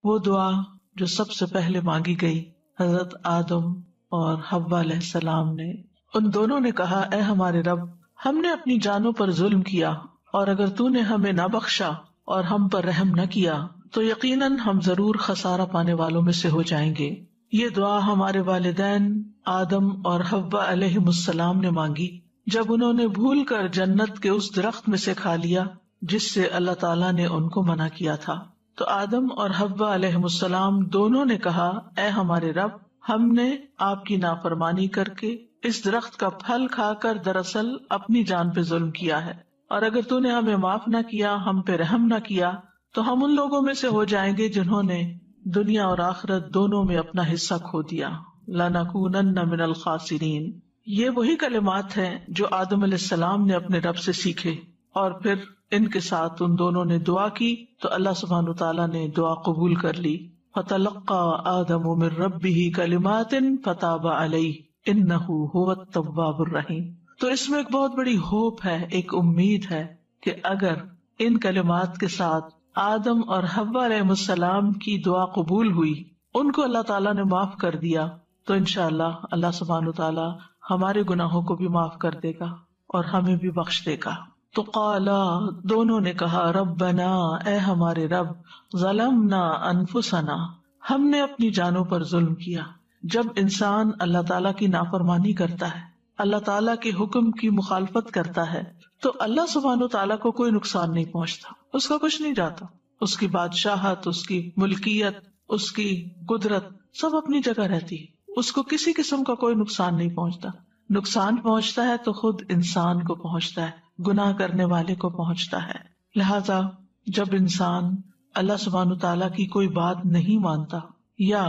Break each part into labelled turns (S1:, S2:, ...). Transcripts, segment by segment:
S1: وہ دعا جو سب سے پہلے مانگی گئی حضرت آدم اور حوا علیہ السلام نے. ان دونوں نے کہا اے ہمارے رب، ہم نے اپنی جانوں پر ظلم کیا، اور اگر تو نے ہمیں نہ بخشا اور ہم پر رحم نہ کیا تو یقیناً ہم ضرور خسارہ پانے والوں میں سے ہو جائیں گے. یہ دعا ہمارے والدین آدم اور حوا علیہ السلام نے مانگی جب انہوں نے بھول کر جنت کے اس درخت میں سے کھا لیا جس سے اللہ تعالیٰ نے ان کو منع کیا تھا. تو آدم اور حوا علیہ السلام دونوں نے کہا اے ہمارے رب، ہم نے آپ کی نافرمانی کر کے اس درخت کا پھل کھا کر دراصل اپنی جان پہ ظلم کیا ہے، اور اگر تو نے ہمیں معاف نہ کیا، ہم پہ رحم نہ کیا تو ہم ان لوگوں میں سے ہو جائیں گے جنہوں نے دنیا اور آخرت دونوں میں اپنا حصہ کھو دیا. لَنَكُونَنَّ مِنَ الْخَاسِرِينَ. یہ وہی کلمات ہیں جو آدم علیہ السلام نے اپنے رب سے سیکھے، اور پھر ان کے ساتھ ان دونوں نے دعا کی تو اللہ سبحانہ وتعالیٰ نے دعا قبول کر لی. فَتَلَقَّى آدَمُ مِن رَبِّهِ كَلِمَاتٍ فَتَابَ عَلَيْهِ إِنَّهُ هُوَ التَّوَّابُ الرَّحِيمُ. تو اس میں ایک بہت بڑی ہوپ ہے، ایک امید ہے کہ اگر ان کلمات کے ساتھ آدم اور حوا علیہ السلام کی دعا قبول ہوئی، ان کو اللہ تعالیٰ نے معاف کر دیا، تو انشاءاللہ اللہ سبحانہ وتعالیٰ ہمارے گناہوں کو بھی معاف کر دے گا اور ہمیں بھی بخش دے گا. تو قالا، دونوں نے کہا ربنا، اے ہمارے رب، ظلمنا انفسنا، ہم نے اپنی جانوں پر ظلم کیا. جب انسان اللہ تعالیٰ کی نافرمانی کرتا ہے، اللہ تعالیٰ کے حکم کی مخالفت کرتا ہے، تو اللہ سبحانہ وتعالیٰ کو کوئی نقصان نہیں پہنچتا، اس کا کچھ نہیں جاتا. اس کی بادشاہت، اس کی ملکیت، اس کی قدرت سب اپنی جگہ رہتی ہے، اس کو کسی قسم کا کوئی نقصان نہیں پہنچتا. نقصان پہنچتا ہے تو خود انسان کو پہنچتا ہے، گناہ کرنے والے کو پہنچتا ہے. لہذا جب انسان اللہ سبحانہ تعالیٰ کی کوئی بات نہیں مانتا یا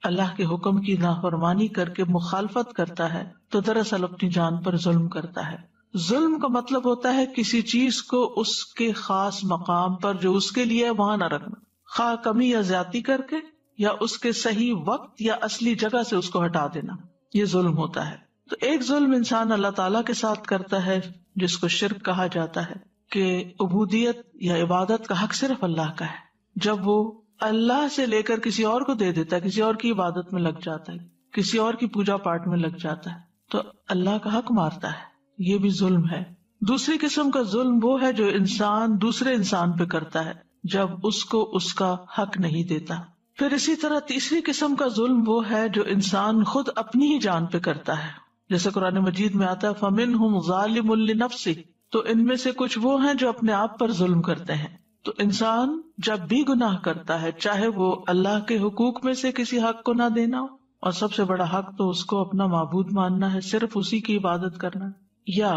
S1: اللہ کے حکم کی نافرمانی کر کے مخالفت کرتا ہے تو دراصل اپنی جان پر ظلم کرتا ہے. ظلم کا مطلب ہوتا ہے کسی چیز کو اس کے خاص مقام پر جو اس کے لیے وہاں نہ رکھنا، خواہ کمی یا زیادتی کر کے یا اس کے صحیح وقت یا اصلی جگہ سے اس کو ہٹا دینا، یہ ظلم ہوتا ہے. تو ایک ظلم انسان اللہ تعالیٰ کے ساتھ کرتا ہے جس کو شرک کہا جاتا ہے، کہ عبودیت یا عبادت کا حق صرف اللہ کا ہے. جب وہ اللہ سے لے کر کسی اور کو دے دیتا ہے، کسی اور کی عبادت میں لگ جاتا ہے، کسی اور کی پوجا پاٹ میں لگ جاتا ہے، تو اللہ کا حق مارتا ہے، یہ بھی ظلم ہے. دوسری قسم کا ظلم وہ ہے جو انسان دوسرے انسان پہ کرتا ہے جب اس کو اس کا حق نہیں دیتا. پھر اسی طرح تیسری قسم کا ظلم وہ ہے جو انسان خود اپنی ہی جان پہ کرتا ہے، جیسے قرآن مجید میں آتا ہے فَمِنْهُمْ ظَالِمٌ لِنَفْسِهِ. تو ان میں سے کچھ وہ ہیں جو اپنے آپ پر ظلم کرتے ہیں. تو انسان جب بھی گناہ کرتا ہے، چاہے وہ اللہ کے حقوق میں سے کسی حق کو نہ دینا ہو، اور سب سے بڑا حق تو اس کو اپنا معبود ماننا ہے، صرف اسی کی عبادت کرنا، یا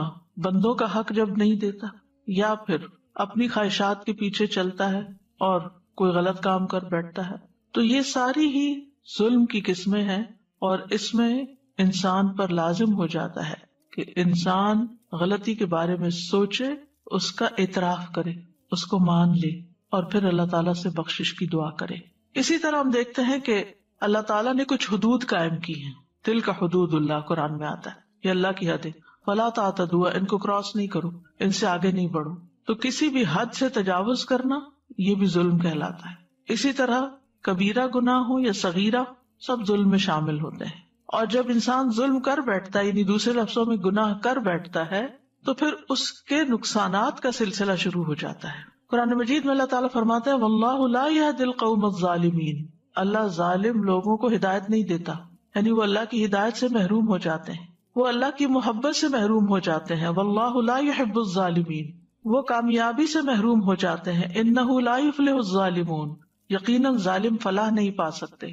S1: بندوں کا حق جب نہیں دیتا، یا پھر اپنی خواہشات کے پیچھے چلتا ہے اور کوئی غلط کام کر بیٹھتا ہے، تو یہ ساری ہی ظلم کی قسمیں ہیں. اور اس میں انسان پر لازم ہو جاتا ہے کہ انسان غلطی کے بارے میں سوچے، اس کا اعتراف کرے، اس کو مان لے، اور پھر اللہ تعالیٰ سے بخشش کی دعا کرے. اسی طرح ہم دیکھتے ہیں کہ اللہ تعالیٰ نے کچھ حدود قائم کی ہیں. تلک حدود اللہ قرآن میں آتا ہے، یہ اللہ کی حد ہے، فلا تعتدوا، ان کو کراس نہیں کرو، ان سے آگے نہیں بڑھو. تو کسی بھی حد سے تجاوز کرنا یہ بھی ظلم کہلاتا ہے. اسی طرح کبیرہ گناہ ہو یا صغیرہ، سب ظلم میں شامل ہوتے ہیں. اور جب انسان ظلم کر بیٹھتا ہے، یعنی دوسرے لفظوں میں گناہ کر بیٹھتا ہے، تو پھر اس کے نقصانات کا سلسلہ شروع ہو جاتا ہے. قرآن مجید میں اللہ تعالیٰ فرماتا ہے واللہ لا یہدی القوم الظالمین، اللہ ظالم لوگوں کو ہدایت نہیں دیتا، یعنی وہ اللہ کی ہدایت سے محروم ہو جاتے ہیں، وہ اللہ کی محبت سے محروم ہو جاتے ہیں. واللہ لا یحب الظالمین، وہ کامیابی سے محروم ہو جاتے ہیں. انہ لا یفلح الظالمون، یقیناً ظالم فلاح نہیں پا سکتے.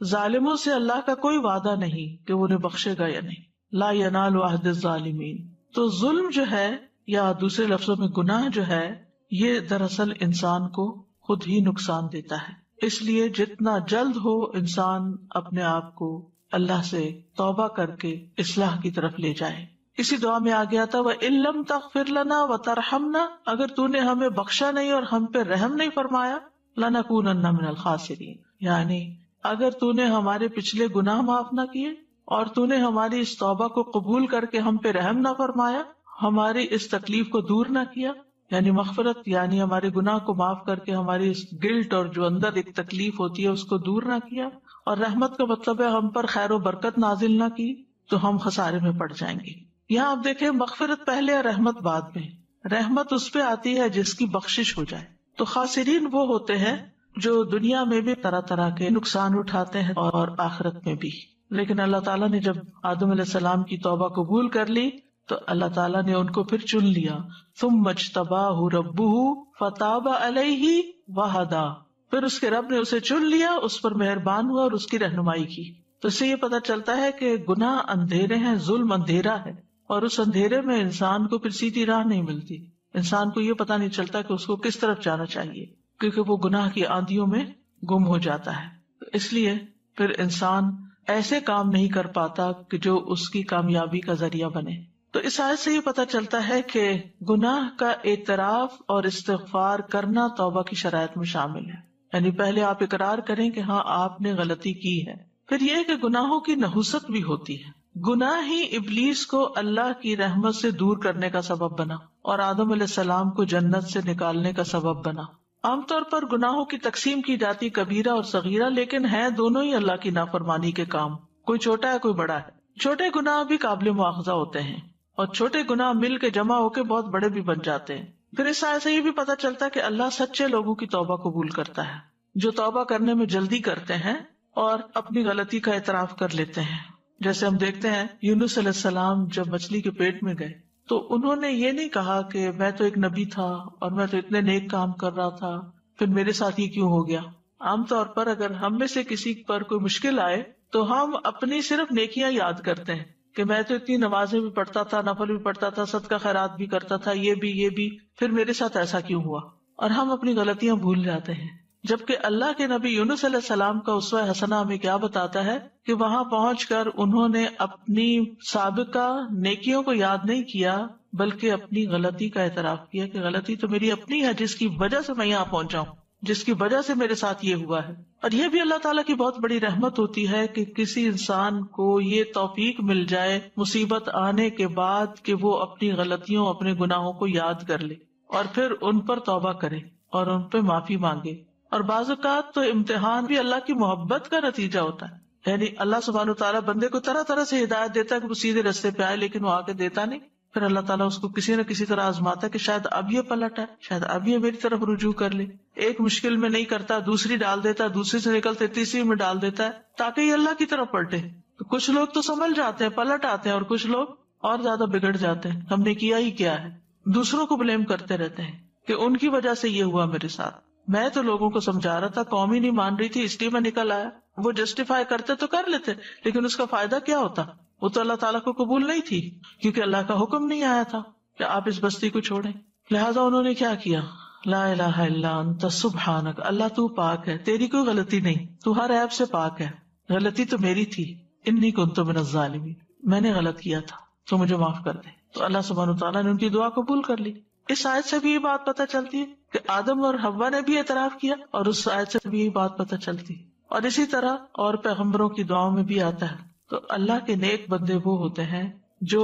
S1: ظالموں سے اللہ کا کوئی وعدہ نہیں کہ وہ انہیں بخشے گا یا نہیں. لا ینال عہد الظالمین. تو ظلم جو ہے، یا دوسرے لفظوں میں گناہ جو ہے، یہ دراصل انسان کو خود ہی نقصان دیتا ہے. اس لیے جتنا جلد ہو انسان اپنے آپ کو اللہ سے توبہ کر کے اصلاح کی طرف لے جائے. اسی دعا میں آ گیا تھا وَإِن لَّمْ تَغْفِرْ لَنَا وَتَرْحَمْنَا، اگر تو نے ہمیں بخشا نہیں اور ہم پہ رحم نہیں فرمایا، لَنَكُونَنَّ مِنَ الْخَاسِرِينَ، یعنی اگر تو نے ہمارے پچھلے گناہ معاف نہ کیے اور تو نے ہماری اس توبہ کو قبول کر کے ہم پہ رحم نہ فرمایا، ہماری اس تکلیف کو دور نہ کیا، یعنی مغفرت یعنی ہمارے گناہ کو معاف کر کے ہماری اس گلٹ اور جو اندر ایک تکلیف ہوتی ہے اس کو دور نہ کیا، اور رحمت کا مطلب ہے ہم پر خیر و برکت نازل نہ کی تو ہم خسارے میں پڑ جائیں گے. یہاں آپ دیکھیں مغفرت پہلے اور رحمت بعد میں. رحمت اس پہ آتی ہے جس کی بخشش ہو جائے. تو خاسرین وہ ہوتے ہیں جو دنیا میں بھی طرح طرح کے نقصان اٹھاتے ہیں اور آخرت میں بھی. لیکن اللہ تعالیٰ نے جب آدم علیہ السلام کی توبہ قبول کر لی تو اللہ تعالیٰ نے ان کو پھر چن لیا. ثم اجتباہ ربہ فتاب علیہ وہدی، پھر اس کے رب نے اسے چن لیا، اس پر مہربان ہوا اور اس کی رہنمائی کی. تو اس سے یہ پتہ چلتا ہے کہ گناہ اندھیرے ہیں، ظلم اندھیرا ہے، اور اس اندھیرے میں انسان کو پھر سیدھی راہ نہیں ملتی. انسان کو یہ پتہ نہیں چلتا کہ اس کو کس طرف جانا چاہیے، کیونکہ وہ گناہ کی آندھیوں میں گم ہو جاتا ہے. تو اس لیے پھر انسان ایسے کام نہیں کر پاتا کہ جو اس کی کامیابی کا ذریعہ بنے. تو اس آیت سے یہ پتہ چلتا ہے کہ گناہ کا اعتراف اور استغفار کرنا توبہ کی شرائط میں شامل ہے. یعنی پہلے آپ اقرار کریں کہ ہاں آپ نے غلطی کی ہے. پھر یہ کہ گناہوں کی نحوست بھی ہوتی ہے. گناہ ہی ابلیس کو اللہ کی رحمت سے دور کرنے کا سبب بنا اور آدم علیہ السلام کو جنت سے نکالنے کا سبب بنا. عام طور پر گناہوں کی تقسیم کی جاتی کبیرہ اور صغیرہ، لیکن ہیں دونوں ہی اللہ کی نافرمانی کے کام. کوئی چھوٹا ہے کوئی بڑا ہے. چھوٹے گناہ بھی قابل مواخذہ ہوتے ہیں اور چھوٹے گناہ مل کے جمع ہو کے بہت بڑے بھی بن جاتے ہیں. پھر اس آیت سے یہ بھی پتہ چلتا ہے کہ اللہ سچے لوگوں کی توبہ قبول کرتا ہے، جو توبہ کرنے میں جلدی کرتے ہیں اور اپنی غلطی کا اعتراف کر لیتے ہیں. جیسے ہم دیکھتے ہیں یونس علیہ السلام جب مچھلی کے پیٹ میں گئے تو انہوں نے یہ نہیں کہا کہ میں تو ایک نبی تھا اور میں تو اتنے نیک کام کر رہا تھا، پھر میرے ساتھ یہ کیوں ہو گیا. عام طور پر اگر ہم میں سے کسی پر کوئی مشکل آئے تو ہم اپنی صرف نیکیاں یاد کرتے ہیں کہ میں تو اتنی نمازیں بھی پڑھتا تھا، نفل بھی پڑھتا تھا، صدقہ خیرات بھی کرتا تھا، یہ بھی، پھر میرے ساتھ ایسا کیوں ہوا، اور ہم اپنی غلطیاں بھول جاتے ہیں. جبکہ اللہ کے نبی یونس علیہ السلام کا اسوہ حسنہ ہمیں کیا بتاتا ہے کہ وہاں پہنچ کر انہوں نے اپنی سابقہ نیکیوں کو یاد نہیں کیا بلکہ اپنی غلطی کا اعتراف کیا کہ غلطی تو میری اپنی ہے، جس کی وجہ سے میں یہاں پہنچا ہوں، جس کی وجہ سے میرے ساتھ یہ ہوا ہے. اور یہ بھی اللہ تعالیٰ کی بہت بڑی رحمت ہوتی ہے کہ کسی انسان کو یہ توفیق مل جائے مصیبت آنے کے بعد کہ وہ اپنی غلطیوں، اپنے گناہوں کو یاد کر لے اور پھر ان پر توبہ کرے اور ان پہ معافی مانگے. اور بعض اوقات تو امتحان بھی اللہ کی محبت کا نتیجہ ہوتا ہے. یعنی اللہ سبحانہ وتعالیٰ بندے کو طرح طرح سے ہدایت دیتا ہے کہ وہ سیدھے راستے پہ آئے، لیکن وہ آگے دیتا نہیں. پھر اللہ تعالیٰ اس کو کسی نہ کسی طرح آزماتا ہے کہ شاید اب یہ پلٹ ہے، شاید اب یہ میری طرف رجوع کر لے. ایک مشکل میں نہیں کرتا، دوسری ڈال دیتا ہے، دوسری سے نکلتے تیسری میں ڈال دیتا ہے تاکہ یہ اللہ کی طرف پلٹے. تو کچھ لوگ تو سنبھل جاتے ہیں، پلٹ آتے ہیں، اور کچھ لوگ اور زیادہ بگڑ جاتے ہیں. ہم نے کیا ہی کیا ہے، دوسروں کو بلیم کرتے رہتے ہیں کہ ان کی وجہ سے یہ ہوا میرے ساتھ. میں تو لوگوں کو سمجھا رہا تھا، قوم ہی نہیں مان رہی تھی، اس لیے میں نکل آیا. وہ جسٹیفائی کرتے تو کر لیتے، لیکن اس کا فائدہ کیا ہوتا؟ وہ تو اللہ تعالیٰ کو قبول نہیں تھی، کیونکہ اللہ کا حکم نہیں آیا تھا کہ آپ اس بستی کو چھوڑیں. لہٰذا انہوں نے کیا کیا؟ لا الہ الا انت سبحانک، اللہ تو پاک ہے، تیری کوئی غلطی نہیں، تو ہر عیب سے پاک ہے، غلطی تو میری تھی. انی کنت من الظالمین، میں نے غلط کیا تھا تو مجھے معاف کر دے. تو اللہ سبحانہ وتعالیٰ نے ان کی دعا قبول کر لی. اس آیت سے بھی یہ بات پتہ چلتی ہے کہ آدم اور حوا نے بھی اعتراف کیا، اور اس آیت سے بھی یہ بات پتہ چلتی ہے. اور اسی طرح اور پیغمبروں کی دعاؤں میں بھی آتا ہے. تو اللہ کے نیک بندے وہ ہوتے ہیں جو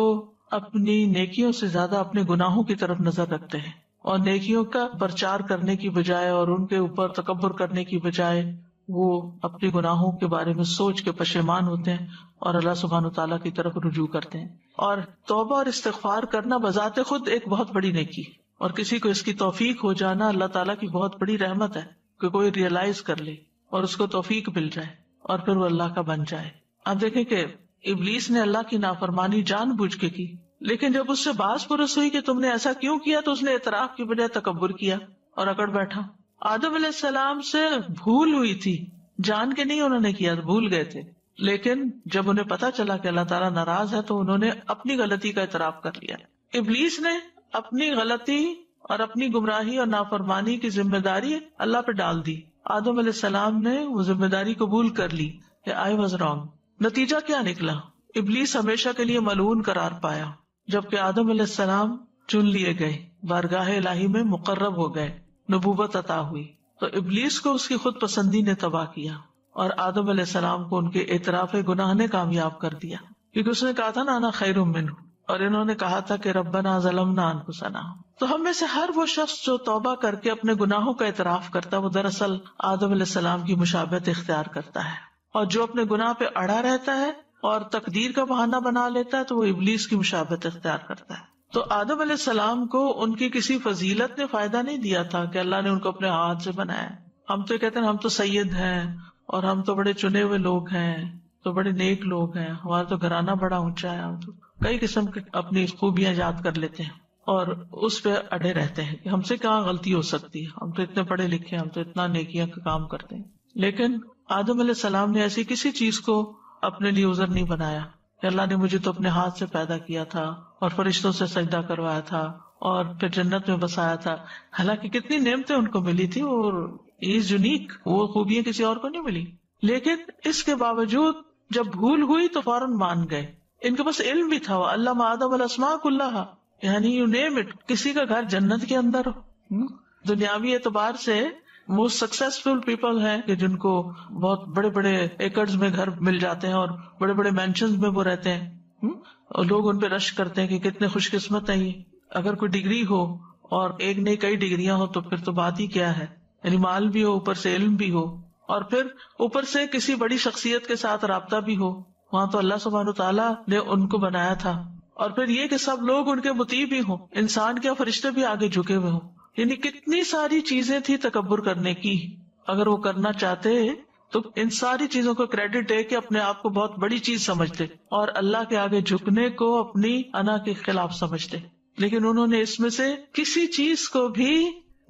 S1: اپنی نیکیوں سے زیادہ اپنے گناہوں کی طرف نظر رکھتے ہیں، اور نیکیوں کا پرچار کرنے کی بجائے اور ان کے اوپر تکبر کرنے کی بجائے وہ اپنے گناہوں کے بارے میں سوچ کے پشیمان ہوتے ہیں اور اللہ سبحانہ تعالیٰ کی طرف رجوع کرتے ہیں. اور توبہ اور استغفار کرنا بذات خود ایک بہت بڑی نیکی ہے، اور کسی کو اس کی توفیق ہو جانا اللہ تعالیٰ کی بہت بڑی رحمت ہے کہ کوئی ریئلائز کر لے اور اس کو توفیق مل جائے اور پھر وہ اللہ کا بن جائے. آپ دیکھیں کہ ابلیس نے اللہ کی نافرمانی جان بوجھ کے کی، لیکن جب اس سے باز پرس ہوئی کہ تم نے ایسا کیوں کیا تو اس نے اعتراف کی بجائے تکبر کیا اور اکڑ بیٹھا. آدم علیہ السلام سے بھول ہوئی تھی، جان کے نہیں انہوں نے کیا، بھول گئے تھے، لیکن جب انہیں پتا چلا کہ اللہ تعالیٰ ناراض ہے تو انہوں نے اپنی غلطی کا اعتراف کر لیا. ابلیس نے اپنی غلطی اور اپنی گمراہی اور نافرمانی کی ذمہ داری اللہ پہ ڈال دی. آدم علیہ السلام نے وہ ذمہ داری قبول کر لی کہ آئی واز رانگ. نتیجہ کیا نکلا؟ ابلیس ہمیشہ کے لیے ملعون قرار پایا، جبکہ آدم علیہ السلام چن لیے گئے، بارگاہ الہی میں مقرب ہو گئے، نبوت عطا ہوئی. تو ابلیس کو اس کی خود پسندی نے تباہ کیا اور آدم علیہ السلام کو ان کے اعتراف گناہ نے کامیاب کر دیا، کیونکہ اس نے کہا تھا نا انا خیر منہ، اور انہوں نے کہا تھا کہ ربنا ظلمنا انفسنا. تو ہم میں سے ہر وہ شخص جو توبہ کر کے اپنے گناہوں کا اعتراف کرتا ہے وہ دراصل آدم علیہ السلام کی مشابہت اختیار کرتا ہے، اور جو اپنے گناہ پہ اڑا رہتا ہے اور تقدیر کا بہانہ بنا لیتا ہے تو وہ ابلیس کی مشابہت اختیار کرتا ہے. تو آدم علیہ السلام کو ان کی کسی فضیلت نے فائدہ نہیں دیا تھا کہ اللہ نے ان کو اپنے ہاتھ سے بنایا. ہم تو کہتے ہیں ہم تو سید ہیں اور ہم تو بڑے چنے ہوئے لوگ ہیں، تو بڑے نیک لوگ ہیں، ہمارا تو گھرانہ بڑا اونچا ہے، ہم تو کئی قسم کی اپنی خوبیاں یاد کر لیتے ہیں اور اس پہ اڑے رہتے ہیں کہ ہم سے کہاں غلطی ہو سکتی ہے، ہم تو اتنے پڑھے لکھے ہیں، ہم تو اتنا نیکیاں کا کام کرتے ہیں. لیکن آدم علیہ السلام نے ایسی کسی چیز کو اپنے لیے عذر نہیں بنایا کہ اللہ نے مجھے تو اپنے ہاتھ سے پیدا کیا تھا اور فرشتوں سے سجدہ کروایا تھا اور پھر جنت میں بسایا تھا. حالانکہ کتنی نعمتیں ان کو ملی تھی اور از یونیک، وہ خوبیاں کسی اور کو نہیں ملی. لیکن اس کے باوجود جب بھول ہوئی تو فوراً مان گئے. ان کے پاس علم بھی تھا، علم آدم الاسماء کلھا، یعنی یو نیم اٹ. کسی کا گھر جنت کے اندر ہو، دنیاوی اعتبار سے موسٹ سکسیسفل پیپل ہیں کہ جن کو بہت بڑے بڑے ایکڑز میں گھر مل جاتے ہیں اور بڑے بڑے مینشنز میں وہ رہتے ہیں، اور لوگ ان پہ رش کرتے ہیں کہ کتنے خوش قسمت ہیں یہ. اگر کوئی ڈگری ہو اور ایک نہیں کئی ڈگریاں ہو تو پھر تو بات ہی کیا ہے. یعنی مال بھی ہو، اوپر سے علم بھی ہو، اور پھر اوپر سے کسی بڑی شخصیت کے ساتھ رابطہ بھی ہو. وہاں تو اللہ سبحانہ تعالیٰ نے ان کو بنایا تھا. اور پھر یہ کہ سب لوگ ان کے مطیع بھی ہوں، انسان کیا فرشتے بھی آگے جھکے ہوئے ہوں. یعنی کتنی ساری چیزیں تھی تکبر کرنے کی. اگر وہ کرنا چاہتے تو ان ساری چیزوں کو کریڈٹ دے کے اپنے آپ کو بہت بڑی چیز سمجھتے اور اللہ کے آگے جھکنے کو اپنی انا کے خلاف سمجھتے. لیکن انہوں نے اس میں سے کسی چیز کو بھی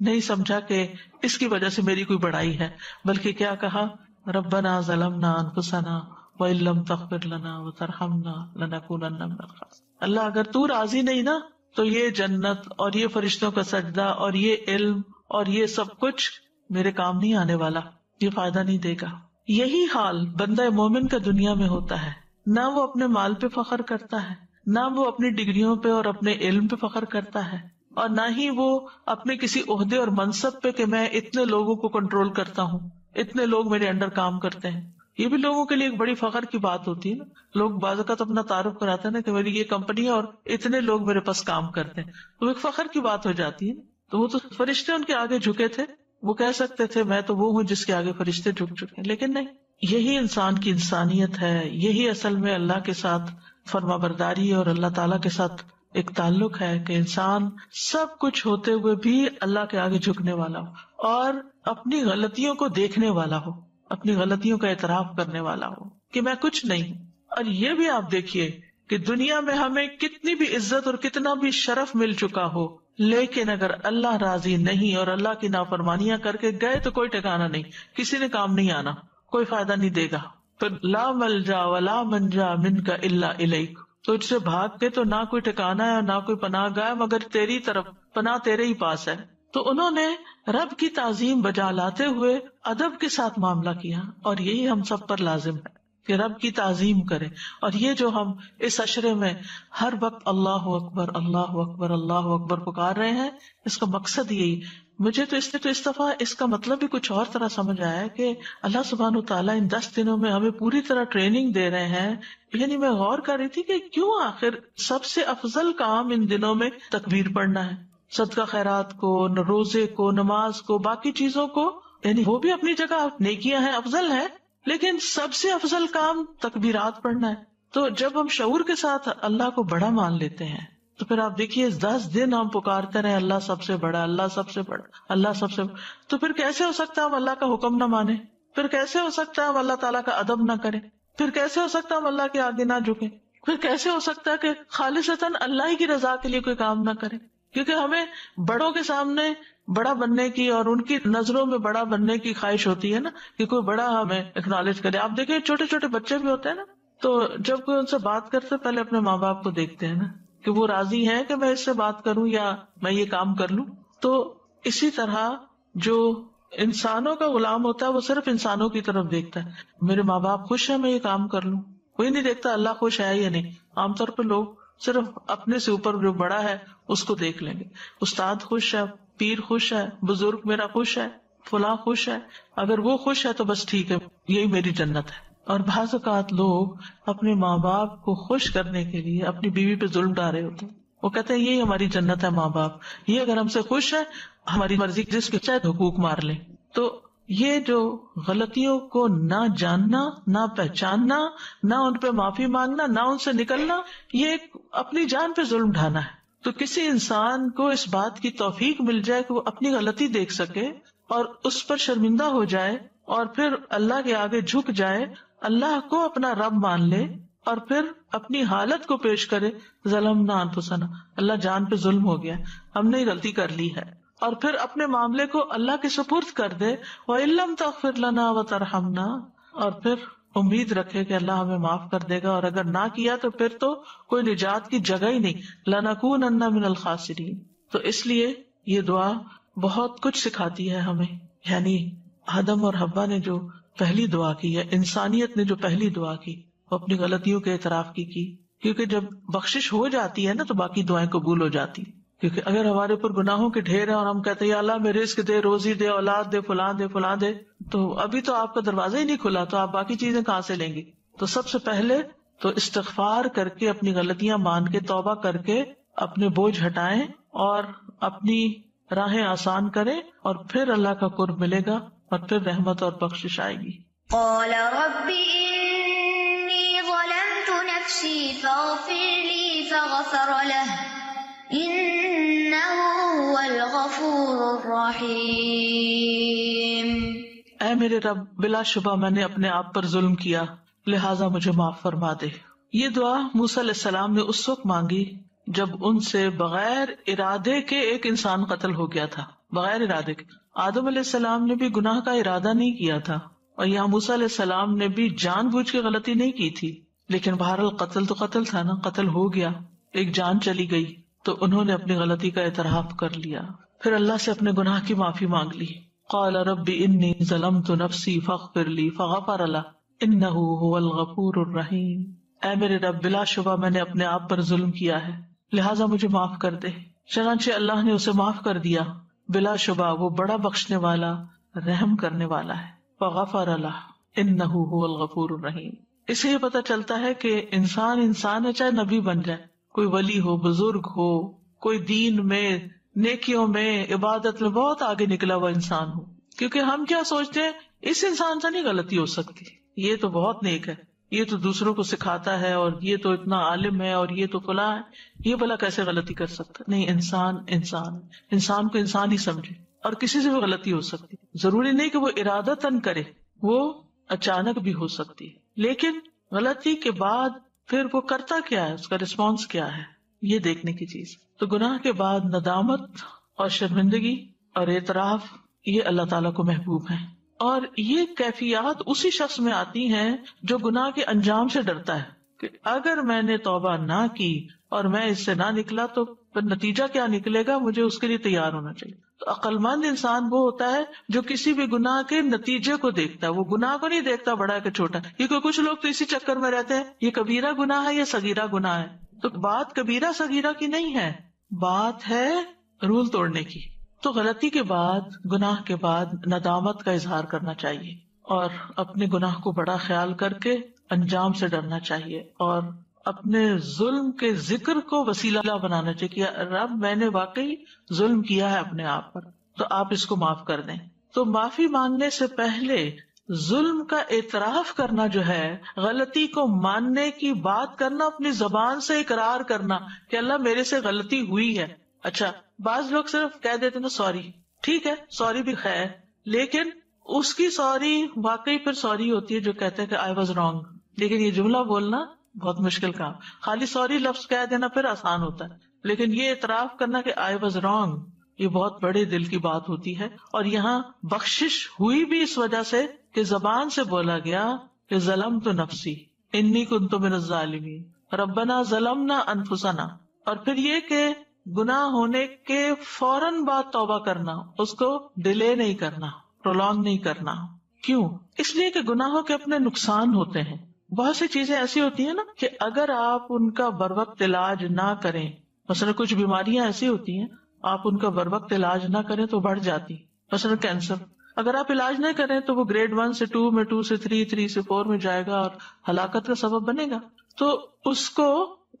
S1: نہیں سمجھا کہ اس کی وجہ سے میری کوئی بڑائی ہے، بلکہ کیا کہا، ربنا ظلمنا انفسنا وَإِن لَّمْ تَغْفِرْ لَنَا وَتَرْحَمْنَا لَنَكُونَنَّ مِنَ الْخَاسِرِينَ. اللہ اگر تو راضی نہیں نا تو یہ جنت اور یہ فرشتوں کا سجدہ اور یہ علم اور یہ سب کچھ میرے کام نہیں آنے والا، یہ فائدہ نہیں دے گا. یہی حال بندہ مومن کا دنیا میں ہوتا ہے. نہ وہ اپنے مال پہ فخر کرتا ہے، نہ وہ اپنی ڈگریوں پہ اور اپنے علم پہ فخر کرتا ہے، اور نہ ہی وہ اپنے کسی عہدے اور منصب پہ کہ میں اتنے لوگوں کو کنٹرول کرتا ہوں، اتنے لوگ میرے انڈر کام کرتے ہیں. یہ بھی لوگوں کے لیے ایک بڑی فخر کی بات ہوتی ہے نا. لوگ بعض اوقات اپنا تعارف کراتے ہیں نا کہ میری یہ کمپنی ہے اور اتنے لوگ میرے پاس کام کرتے ہیں، تو ایک فخر کی بات ہو جاتی ہے. تو وہ تو فرشتے ان کے آگے جھکے تھے، وہ کہہ سکتے تھے میں تو وہ ہوں جس کے آگے فرشتے جھک چکے، لیکن نہیں. یہی انسان کی انسانیت ہے، یہی اصل میں اللہ کے ساتھ فرما برداری اور اللہ تعالیٰ کے ساتھ ایک تعلق ہے کہ انسان سب کچھ ہوتے ہوئے بھی اللہ کے آگے جھکنے والا ہو اور اپنی غلطیوں کو دیکھنے والا ہو، اپنی غلطیوں کا اعتراف کرنے والا ہو کہ میں کچھ نہیں. اور یہ بھی آپ دیکھیے کہ دنیا میں ہمیں کتنی بھی عزت اور کتنا بھی شرف مل چکا ہو، لیکن اگر اللہ راضی نہیں اور اللہ کی نافرمانیاں کر کے گئے تو کوئی ٹھکانہ نہیں، کسی نے کام نہیں آنا، کوئی فائدہ نہیں دے گا. پھر لا ملجا ولا منجا منک الا الیک، تجھ سے بھاگ کے تو نہ کوئی ٹھکانہ ہے نہ کوئی پناہ گاہ مگر تیری طرف، پناہ تیرے ہی پاس ہے. تو انہوں نے رب کی تعظیم بجا لاتے ہوئے ادب کے ساتھ معاملہ کیا، اور یہی ہم سب پر لازم ہے کہ رب کی تعظیم کریں. اور یہ جو ہم اس عشرے میں ہر وقت اللہ اکبر اللہ اکبر اللہ اکبر پکار رہے ہیں، اس کا مقصد یہی. مجھے تو اس دفعہ اس کا مطلب بھی کچھ اور طرح سمجھ آیا کہ اللہ سبحانہ تعالیٰ ان 10 دنوں میں ہمیں پوری طرح ٹریننگ دے رہے ہیں. یعنی میں غور کر رہی تھی کہ کیوں آخر سب سے افضل کام ان دنوں میں تکبیر پڑھنا ہے، صدقہ خیرات کو، روزے کو، نماز کو، باقی چیزوں کو، یعنی وہ بھی اپنی جگہ نیکیاں ہیں، افضل ہیں، لیکن سب سے افضل کام تکبیرات پڑھنا ہے. تو جب ہم شعور کے ساتھ اللہ کو بڑا مان لیتے ہیں تو پھر آپ دیکھیے 10 دن ہم پکارتے رہے اللہ سب سے بڑا، اللہ سب سے بڑا، اللہ سب سے بڑا، تو پھر کیسے ہو سکتا ہے ہم اللہ کا حکم نہ مانیں؟ پھر کیسے ہو سکتا ہے ہم اللہ تعالیٰ کا ادب نہ کریں؟ پھر کیسے ہو سکتا ہے ہم اللہ کے آگے نہ جھکیں؟ پھر کیسے ہو سکتا ہے کہ خالصتاً اللہ ہی کی رضا کے لیے کوئی کام نہ کریں؟ کیونکہ ہمیں بڑوں کے سامنے بڑا بننے کی اور ان کی نظروں میں بڑا بننے کی خواہش ہوتی ہے نا، کہ کوئی بڑا ہمیں اکنالج کرے. آپ دیکھیں چھوٹے چھوٹے بچے بھی ہوتے ہیں نا، تو جب کوئی ان سے بات کرتے پہلے اپنے ماں باپ کو دیکھتے ہیں نا کہ وہ راضی ہیں کہ میں اس سے بات کروں یا میں یہ کام کر لوں. تو اسی طرح جو انسانوں کا غلام ہوتا ہے وہ صرف انسانوں کی طرف دیکھتا ہے، میرے ماں باپ خوش ہیں میں یہ کام کر لوں، کوئی نہیں دیکھتا اللہ خوش ہے یا نہیں. عام طور پہ لوگ صرف اپنے سے اوپر جو بڑا ہے اس کو دیکھ لیں گے. استاد خوش ہے، پیر خوش ہے، بزرگ میرا خوش ہے، فلاں خوش ہے، اگر وہ خوش ہے تو بس ٹھیک ہے، یہی میری جنت ہے. اور بعض اوقات لوگ اپنے ماں باپ کو خوش کرنے کے لیے اپنی بیوی پہ ظلم ڈال رہے ہوتے ہیں. وہ کہتے ہیں یہی ہماری جنت ہے ماں باپ، یہ اگر ہم سے خوش ہے ہماری مرضی جس کے چاہے حقوق مار لیں. تو یہ جو غلطیوں کو نہ جاننا، نہ پہچاننا، نہ ان پہ معافی مانگنا، نہ ان سے نکلنا، یہ ایک اپنی جان پہ ظلم ڈھانا ہے. تو کسی انسان کو اس بات کی توفیق مل جائے کہ وہ اپنی غلطی دیکھ سکے اور اس پر شرمندہ ہو جائے اور پھر اللہ کے آگے جھک جائے، اللہ کو اپنا رب مان لے اور پھر اپنی حالت کو پیش کرے، ظلمنا انفسنا، اللہ جان پہ ظلم ہو گیا، ہم نے غلطی کر لی ہے، اور پھر اپنے معاملے کو اللہ کے سپرد کر دے، وَإِن لَّمْ تَغْفِرْ لَنَا وَتَرْحَمْنَا، اور پھر امید رکھے کہ اللہ ہمیں معاف کر دے گا، اور اگر نہ کیا تو پھر تو کوئی نجات کی جگہ ہی نہیں، لَنَكُونَنَّ مِنَ الْخَاسِرِينَ. تو اس لیے یہ دعا بہت کچھ سکھاتی ہے ہمیں. یعنی آدم اور حوا نے جو پہلی دعا کی ہے، انسانیت نے جو پہلی دعا کی، وہ اپنی غلطیوں کے اعتراف کی، کیونکہ جب بخشش ہو جاتی ہے نا تو باقی دعائیں قبول ہو جاتی. کیونکہ اگر ہمارے اوپر گناہوں کے ڈھیر ہیں اور ہم کہتے ہیں یا اللہ میں رزق دے، روزی دے، اولاد دے، فلاں دے، تو ابھی تو آپ کا دروازہ ہی نہیں کھلا، تو آپ باقی چیزیں کہاں سے لیں گے؟ تو سب سے پہلے تو استغفار کر کے، اپنی غلطیاں مان کے، توبہ کر کے اپنے بوجھ ہٹائیں اور اپنی راہیں آسان کریں، اور پھر اللہ کا قرب ملے گا اور پھر رحمت اور بخشش آئے گی.
S2: قال رب انی ظلمت نفسی فاغفر لی فغفر له انہ هو الغفور الرحیم.
S1: اے میرے رب، بلا شبہ میں نے اپنے آپ پر ظلم کیا، لہٰذا مجھے معاف فرما دے. یہ دعا موسیٰ علیہ السلام نے اس وقت مانگی جب ان سے بغیر ارادے کے ایک انسان قتل ہو گیا تھا، بغیر ارادے کے. آدم علیہ السلام نے بھی گناہ کا ارادہ نہیں کیا تھا، اور یہاں موسیٰ علیہ السلام نے بھی جان بوجھ کے غلطی نہیں کی تھی، لیکن بہرحال قتل تو قتل تھا نا، قتل ہو گیا، ایک جان چلی گئی، تو انہوں نے اپنی غلطی کا اعتراف کر لیا، پھر اللہ سے اپنے گناہ کی معافی مانگ لی. قال رب انی ظلمت نفسی فاغفر لی فغفر له انہ هو الغفور الرحیم. اے میرے رب، بلا شبہ میں نے اپنے آپ پر ظلم کیا ہے، لہٰذا مجھے معاف کر دے. چنانچہ اللہ نے اسے معاف کر دیا، بلا شبہ وہ بڑا بخشنے والا، رحم کرنے والا ہے. فغفر له انہ هو الغفور الرحیم. اس سے یہ پتہ چلتا ہے کہ انسان ہے، چاہے نبی بن جائے، کوئی ولی ہو، بزرگ ہو، کوئی دین میں، نیکیوں میں، عبادت میں بہت آگے نکلا ہوا انسان ہو، کیونکہ ہم کیا سوچتے ہیں اس انسان سے نہیں غلطی ہو سکتی، یہ تو بہت نیک ہے، یہ تو دوسروں کو سکھاتا ہے، اور یہ تو اتنا عالم ہے، اور یہ تو فلاں ہے، یہ بھلا کیسے غلطی کر سکتا؟ نہیں، انسان کو انسان ہی سمجھے، اور کسی سے بھی غلطی ہو سکتی. ضروری نہیں کہ وہ ارادتاً کرے، وہ اچانک بھی ہو سکتی ہے، لیکن غلطی کے بعد پھر وہ کرتا کیا ہے، اس کا رسپانس کیا ہے، یہ دیکھنے کی چیز. تو گناہ کے بعد ندامت اور شرمندگی اور اعتراف، یہ اللہ تعالیٰ کو محبوب ہے. اور یہ کیفیات اسی شخص میں آتی ہیں جو گناہ کے انجام سے ڈرتا ہے، کہ اگر میں نے توبہ نہ کی اور میں اس سے نہ نکلا تو پھر نتیجہ کیا نکلے گا، مجھے اس کے لیے تیار ہونا چاہیے. تو عقلمند انسان وہ ہوتا ہے جو کسی بھی گناہ کے نتیجے کو دیکھتا ہے، وہ گناہ کو نہیں دیکھتا بڑا کہ چھوٹا. یہ کچھ لوگ تو اسی چکر میں رہتے ہیں، یہ کبیرہ گناہ ہے یا صغیرہ گناہ ہے. تو بات کبیرہ صغیرہ کی نہیں ہے، بات ہے رول توڑنے کی. تو غلطی کے بعد، گناہ کے بعد ندامت کا اظہار کرنا چاہیے، اور اپنے گناہ کو بڑا خیال کر کے انجام سے ڈرنا چاہیے، اور اپنے ظلم کے ذکر کو وسیلہ بنانا چاہیے کہ رب میں نے واقعی ظلم کیا ہے اپنے آپ پر، تو آپ اس کو معاف کر دیں. تو معافی مانگنے سے پہلے ظلم کا اعتراف کرنا جو ہے، غلطی کو ماننے کی بات کرنا، اپنی زبان سے اقرار کرنا کہ اللہ میرے سے غلطی ہوئی ہے. اچھا، بعض لوگ صرف کہہ دیتے نا سوری، ٹھیک ہے سوری بھی خیر، لیکن اس کی سوری واقعی پھر سوری ہوتی ہے جو کہتے ہیں کہ آئی واز رانگ. لیکن یہ جملہ بولنا بہت مشکل کام. خالی سوری لفظ کہہ دینا پھر آسان ہوتا ہے، لیکن یہ اعتراف کرنا کہ آئی واز رانگ، یہ بہت بڑے دل کی بات ہوتی ہے. اور یہاں بخشش ہوئی بھی اس وجہ سے کہ زبان سے بولا گیا کہ ظلمت نفسی انی کنت من الظالمین، ربنا ظلمنا انفسنا. اور پھر یہ کہ گناہ ہونے کے فوراً بعد توبہ کرنا، اس کو ڈیلے نہیں کرنا، پرولونگ نہیں کرنا. کیوں؟ اس لیے کہ گناہوں کے اپنے نقصان ہوتے ہیں. بہت سی چیزیں ایسی ہوتی ہیں نا کہ اگر آپ ان کا بر وقت علاج نہ کریں، مثلا کچھ بیماریاں ایسی ہوتی ہیں آپ ان کا بر وقت علاج نہ کریں تو بڑھ جاتی، مثلا کینسر. اگر آپ علاج نہیں کریں تو وہ گریڈ 1 سے 2 میں، 2 سے 3، 3 سے 4 میں جائے گا اور ہلاکت کا سبب بنے گا. تو اس کو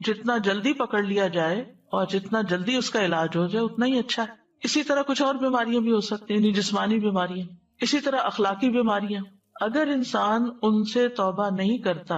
S1: جتنا جلدی پکڑ لیا جائے اور جتنا جلدی اس کا علاج ہو جائے اتنا ہی اچھا ہے. اسی طرح کچھ اور بیماریاں بھی ہو سکتی ہیں، یعنی جسمانی بیماریاں، اسی طرح اخلاقی بیماریاں. اگر انسان ان سے توبہ نہیں کرتا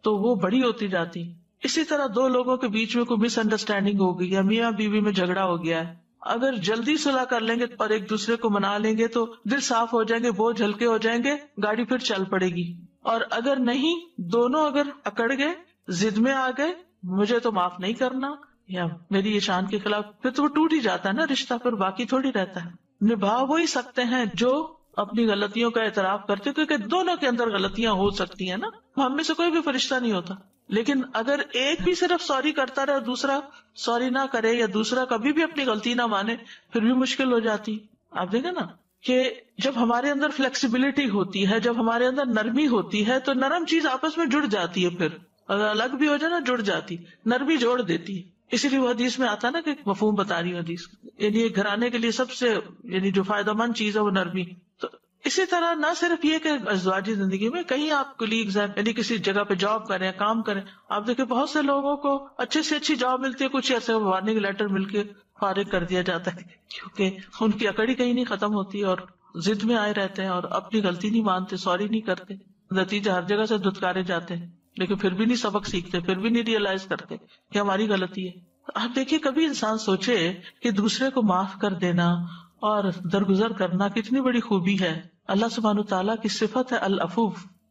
S1: تو وہ بڑی ہوتی جاتی. اسی طرح دو لوگوں کے بیچ میں کوئی مس انڈرسٹینڈنگ ہو گئی یا میاں بیوی میں جھگڑا ہو گیا ہے، اگر جلدی صلح کر لیں گے اور ایک دوسرے کو منا لیں گے تو دل صاف ہو جائیں گے، بوجھ ہلکے ہو جائیں گے، گاڑی پھر چل پڑے گی. اور اگر نہیں، دونوں اگر اکڑ گئے، ضد میں آ گئے، مجھے تو معاف نہیں کرنا یا میری یہ شان کے خلاف، پھر تو وہ ٹوٹ ہی جاتا ہے نا رشتہ، پھر باقی تھوڑی رہتا ہے. نبھا وہی سکتے ہیں جو اپنی غلطیوں کا اعتراف کرتے، کیونکہ دونوں کے اندر غلطیاں ہو سکتی ہیں نا، ہم میں سے کوئی بھی فرشتہ نہیں ہوتا. لیکن اگر ایک بھی صرف سوری کرتا رہے اور دوسرا سوری نہ کرے یا دوسرا کبھی بھی اپنی غلطی نہ مانے، پھر بھی مشکل ہو جاتی. آپ دیکھیں نا کہ جب ہمارے اندر فلیکسیبلٹی ہوتی ہے، جب ہمارے اندر نرمی ہوتی ہے تو نرم چیز آپس میں جڑ جاتی ہے، پھر اگر الگ بھی ہو جائے نا جڑ جاتی، نرمی جوڑ دیتی ہے. اسی لیے وہ حدیث میں آتا نا کہ مفہوم بتا رہی ہوں حدیث، یعنی ایک گھرانے کے لیے سب سے یعنی جو فائدہ مند چیز ہے وہ نرمی. تو اسی طرح نہ صرف یہ کہ ازواجی زندگی میں کہیں آپ کولیگز ہیں، یعنی کسی جگہ پہ جاب کریں، کام کریں، آپ دیکھیں بہت سے لوگوں کو اچھے سے اچھی جاب ملتی ہے، کچھ ایسے وارننگ لیٹر مل کے فارغ کر دیا جاتا ہے کیونکہ ان کی اکڑی کہیں نہیں ختم ہوتی اور ضد میں آئے رہتے ہیں اور اپنی غلطی نہیں مانتے، سوری نہیں کرتے. نتیجہ ہر جگہ سے دھتکارے جاتے ہیں لیکن پھر بھی نہیں سبق سیکھتے، پھر بھی نہیں ریئلائز کرتے کہ ہماری غلطی ہے. آپ دیکھیے کبھی انسان سوچے کہ دوسرے کو معاف کر دینا اور درگزر کرنا کتنی بڑی خوبی ہے. اللہ سبحانہ تعالیٰ کی صفت ہے العفو،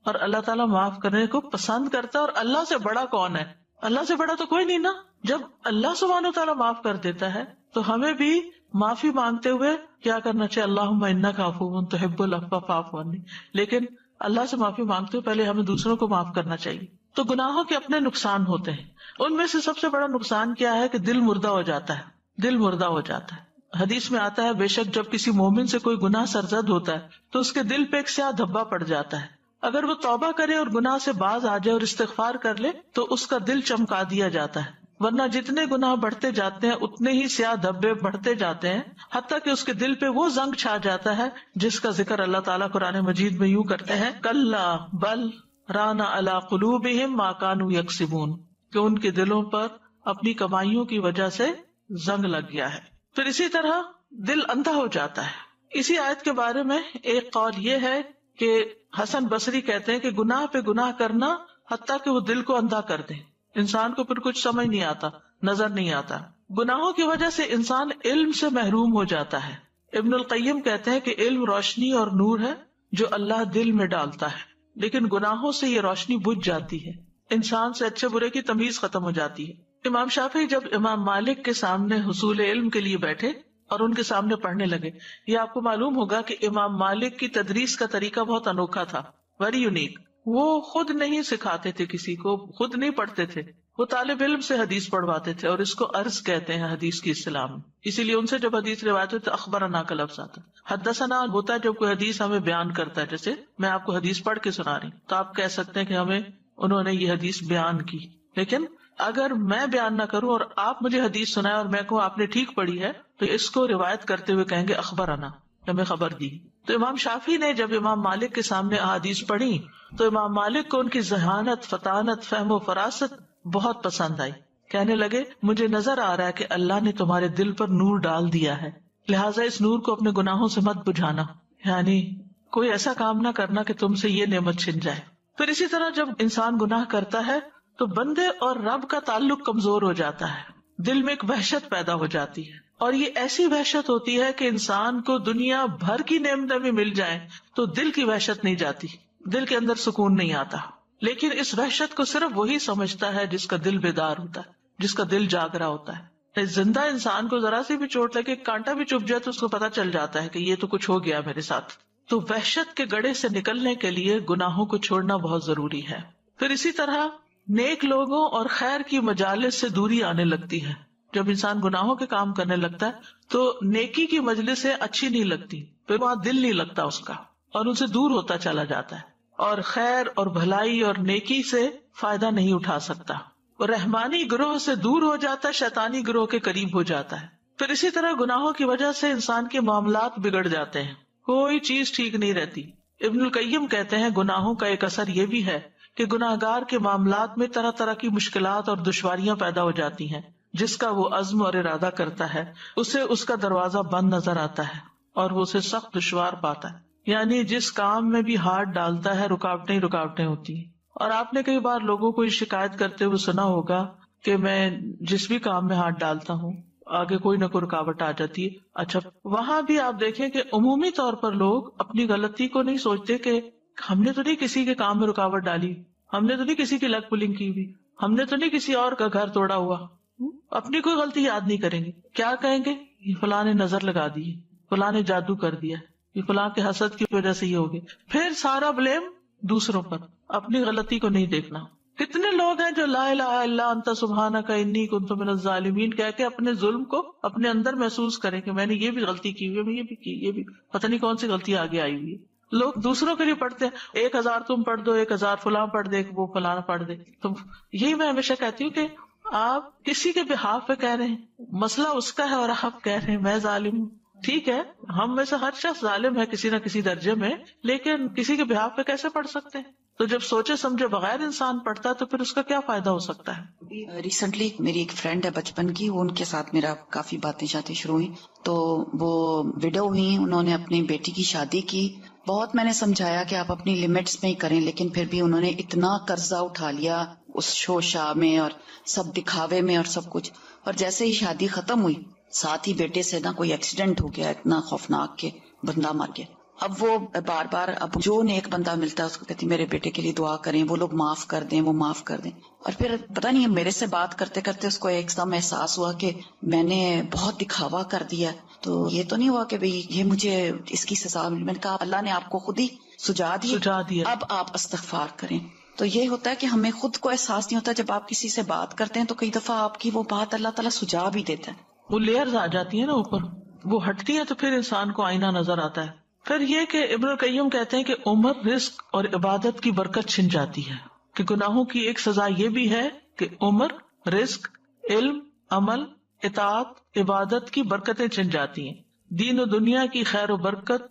S1: اور اللہ تعالیٰ معاف کرنے کو پسند کرتا ہے. اور اللہ سے بڑا کون ہے؟ اللہ سے بڑا تو کوئی نہیں نا. جب اللہ سبحانہ تعالیٰ معاف کر دیتا ہے تو ہمیں بھی معافی مانگتے ہوئے کیا کرنا چاہیے؟ اللہم انک عفو تحب العفو فاعف عنی. لیکن اللہ سے معافی مانگتے ہوئے پہلے ہمیں دوسروں کو معاف کرنا چاہیے. تو گناہوں کے اپنے نقصان ہوتے ہیں، ان میں سے سب سے بڑا نقصان کیا ہے کہ دل مردہ ہو جاتا ہے. دل مردہ ہو جاتا ہے. حدیث میں آتا ہے بے شک جب کسی مومن سے کوئی گناہ سرزد ہوتا ہے تو اس کے دل پہ ایک سیاہ دھبا پڑ جاتا ہے. اگر وہ توبہ کرے اور گناہ سے باز آ جائے اور استغفار کر لے تو اس کا دل چمکا دیا جاتا ہے. ورنہ جتنے گناہ بڑھتے جاتے ہیں اتنے ہی سیاہ دھبے بڑھتے جاتے ہیں، حتیٰ کہ اس کے دل پہ وہ زنگ چھا جاتا ہے جس کا ذکر اللہ تعالیٰ قرآن مجید میں یوں کرتے ہیں کلا بل ران علی قلوبہم ما کانوا یکسبون، کہ ان کے دلوں پر اپنی کمائیوں کی وجہ سے زنگ لگ گیا ہے. پھر اسی طرح دل اندھا ہو جاتا ہے. اسی آیت کے بارے میں ایک قول یہ ہے کہ حسن بصری کہتے ہیں کہ گناہ پہ گناہ کرنا حتیٰ کہ وہ دل کو اندھا کر دے، انسان کو پھر کچھ سمجھ نہیں آتا، نظر نہیں آتا. گناہوں کی وجہ سے انسان علم سے محروم ہو جاتا ہے. ابن القیم کہتے ہیں کہ علم روشنی اور نور ہے جو اللہ دل میں ڈالتا ہے، لیکن گناہوں سے یہ روشنی بجھ جاتی ہے، انسان سے اچھے برے کی تمیز ختم ہو جاتی ہے. امام شافعی جب امام مالک کے سامنے حصول علم کے لیے بیٹھے اور ان کے سامنے پڑھنے لگے، یہ آپ کو معلوم ہوگا کہ امام مالک کی تدریس کا طریقہ بہت انوکھا تھا، ویری یونیک. وہ خود نہیں سکھاتے تھے کسی کو، خود نہیں پڑھتے تھے، وہ طالب علم سے حدیث پڑھواتے تھے، اور اس کو عرض کہتے ہیں حدیث کی اصطلاح میں. اسی لیے ان سے جب حدیث روایت ہوتی تو اخبرنا کا لفظ آتا. حدثنا ہوتا ہے جب کوئی حدیث ہمیں بیان کرتا ہے، جیسے میں آپ کو حدیث پڑھ کے سنا رہی تو آپ کہہ سکتے ہیں کہ ہمیں انہوں نے یہ حدیث بیان کی. لیکن اگر میں بیان نہ کروں اور آپ مجھے حدیث سنائے اور میں کہوں آپ نے ٹھیک پڑھی ہے تو اس کو روایت کرتے ہوئے کہیں گے اخبرنا، ہمیں خبر دی. تو امام شافعی نے جب امام مالک کے سامنے احادیث پڑھی تو امام مالک کو ان کی ذہانت، فطانت، فہم و فراست بہت پسند آئی. کہنے لگے مجھے نظر آ رہا ہے کہ اللہ نے تمہارے دل پر نور ڈال دیا ہے، لہٰذا اس نور کو اپنے گناہوں سے مت بجھانا، یعنی کوئی ایسا کام نہ کرنا کہ تم سے یہ نعمت چھن جائے. پھر اسی طرح جب انسان گناہ کرتا ہے تو بندے اور رب کا تعلق کمزور ہو جاتا ہے، دل میں ایک وحشت پیدا ہو جاتی ہے، اور یہ ایسی وحشت ہوتی ہے کہ انسان کو دنیا بھر کی نعمتیں بھی مل جائیں تو دل کی وحشت نہیں جاتی، دل کے اندر سکون نہیں آتا. لیکن اس وحشت کو صرف وہی سمجھتا ہے جس کا دل بیدار ہوتا ہے، جس کا دل جاگ رہا ہوتا ہے. زندہ انسان کو ذرا سی بھی چوٹ لگے، کانٹا بھی چبھ جائے تو اس کو پتا چل جاتا ہے کہ یہ تو کچھ ہو گیا میرے ساتھ. تو وحشت کے گڑھے سے نکلنے کے لیے گناہوں کو چھوڑنا بہت ضروری ہے. پھر اسی طرح نیک لوگوں اور خیر کی مجالس سے دوری آنے لگتی ہے. جب انسان گناہوں کے کام کرنے لگتا ہے تو نیکی کی مجلسیں اچھی نہیں لگتی، پھر وہاں دل نہیں لگتا اس کا اور ان سے دور ہوتا چلا جاتا ہے، اور خیر اور بھلائی اور نیکی سے فائدہ نہیں اٹھا سکتا. وہ رحمانی گروہ سے دور ہو جاتا ہے، شیطانی گروہ کے قریب ہو جاتا ہے. پھر اسی طرح گناہوں کی وجہ سے انسان کے معاملات بگڑ جاتے ہیں. کوئی چیز ٹھیک نہیں رہتی. ابن القیم کہتے ہیں گناہوں کا ایک اثر یہ بھی ہے کہ گناہگار کے معاملات میں طرح طرح کی مشکلات اور دشواریاں پیدا ہو جاتی ہیں. جس کا وہ عزم اور ارادہ کرتا ہے اسے اس کا دروازہ بند نظر آتا ہے اور وہ اسے سخت دشوار پاتا ہے. یعنی جس کام میں بھی ہاتھ ڈالتا ہے رکاوٹیں رکاوٹیں ہوتی ہیں. اور آپ نے کئی بار لوگوں کو یہ شکایت کرتے ہوئے سنا ہوگا کہ میں جس بھی کام میں ہاتھ ڈالتا ہوں آگے کوئی نہ کوئی رکاوٹ آ جاتی ہے. اچھا وہاں بھی آپ دیکھیں کہ عمومی طور پر لوگ اپنی غلطی کو نہیں سوچتے کہ ہم نے تو نہیں کسی کے کام میں رکاوٹ ڈالی, ہم نے تو نہیں کسی کی لگ پلنگ کی ہوئی, ہم نے تو نہیں کسی اور کا گھر توڑا ہوا. اپنی کوئی غلطی یاد نہیں کریں گے. کیا کہیں گے؟ یہ فلاں نے نظر لگا دی, فلاں نے جادو کر دیا, یہ فلاں کے حسد کی وجہ سے یہ ہو گیا. پھر سارا بلیم دوسروں پر, اپنی غلطی کو نہیں دیکھنا. کتنے لوگ ہیں جو لا الہ الا انت سبحانک انی کنت من الظالمین کہہ کے اپنے ظلم کو اپنے اندر محسوس کریں کہ میں نے یہ بھی غلطی کی ہوئی ہے, میں یہ بھی کی, یہ بھی پتہ نہیں کون سی غلطی آگے آئی ہوئی ہے. لوگ دوسروں کے لیے پڑھتے ہیں 1000 تم پڑھ دو, 1000 فلاں پڑھ دے, وہ فلاں پڑھ دے. تو یہی میں ہمیشہ کہتی ہوں کہ آپ کسی کے بہاف پہ کہہ رہے ہیں, مسئلہ اس کا ہے اور آپ کہہ رہے ہیں میں ظالم ہوں. ٹھیک ہے, ہم میں سے ہر شخص ظالم ہے کسی نہ کسی درجے میں, لیکن کسی کے بہاف پہ کیسے پڑھ سکتے ہیں؟ تو جب سوچے سمجھے بغیر انسان پڑھتا ہے تو پھر اس کا کیا فائدہ ہو سکتا ہے؟
S3: ریسنٹلی میری ایک فرینڈ ہے بچپن کی, ان کے ساتھ میرا کافی باتیں شاتیں شروع ہوئی. تو وہ وڈو ہوئی, انہوں نے اپنی بیٹی کی شادی کی. بہت میں نے سمجھایا کہ آپ اپنی لمٹس میں ہی کریں, لیکن پھر بھی انہوں نے اتنا قرضہ اٹھا لیا اس شو شاہ میں اور سب دکھاوے میں اور سب کچھ. اور جیسے ہی شادی ختم ہوئی ساتھ ہی بیٹے سے نا کوئی ایکسیڈنٹ ہو گیا اتنا خوفناک کہ بندہ مر گیا. اب وہ بار بار اب جو نیک بندہ ملتا ہے اس کو کہتی میرے بیٹے کے لیے دعا کریں, وہ لوگ معاف کر دیں, وہ معاف کر دیں. اور پھر پتہ نہیں میرے سے بات کرتے کرتے اس کو ایک دم احساس ہوا کہ میں نے بہت دکھاوا کر دیا. تو یہ تو نہیں ہوا کہ بھئی یہ مجھے اس کی سزا ملی. میں نے کہا اللہ نے آپ کو خود ہی سجا دیا, اب آپ استغفار کریں. تو یہ ہوتا ہے کہ ہمیں خود کو احساس نہیں ہوتا, جب آپ کسی سے بات کرتے ہیں تو کئی دفعہ آپ کی وہ بات اللہ تعالیٰ سجا بھی دیتا ہے.
S1: وہ لیئرز آ جاتی ہیں نا اوپر, وہ ہٹتی ہیں تو پھر انسان کو آئینہ نظر آتا ہے. پھر یہ کہ ابن القیم کہتے ہیں کہ عمر, رزق اور عبادت کی برکت چھن جاتی ہے. کہ گناہوں کی ایک سزا یہ بھی ہے کہ عمر, رزق, علم, عمل, اطاعت, عبادت کی برکتیں چھن جاتی ہیں. دین و دنیا کی خیر و برکت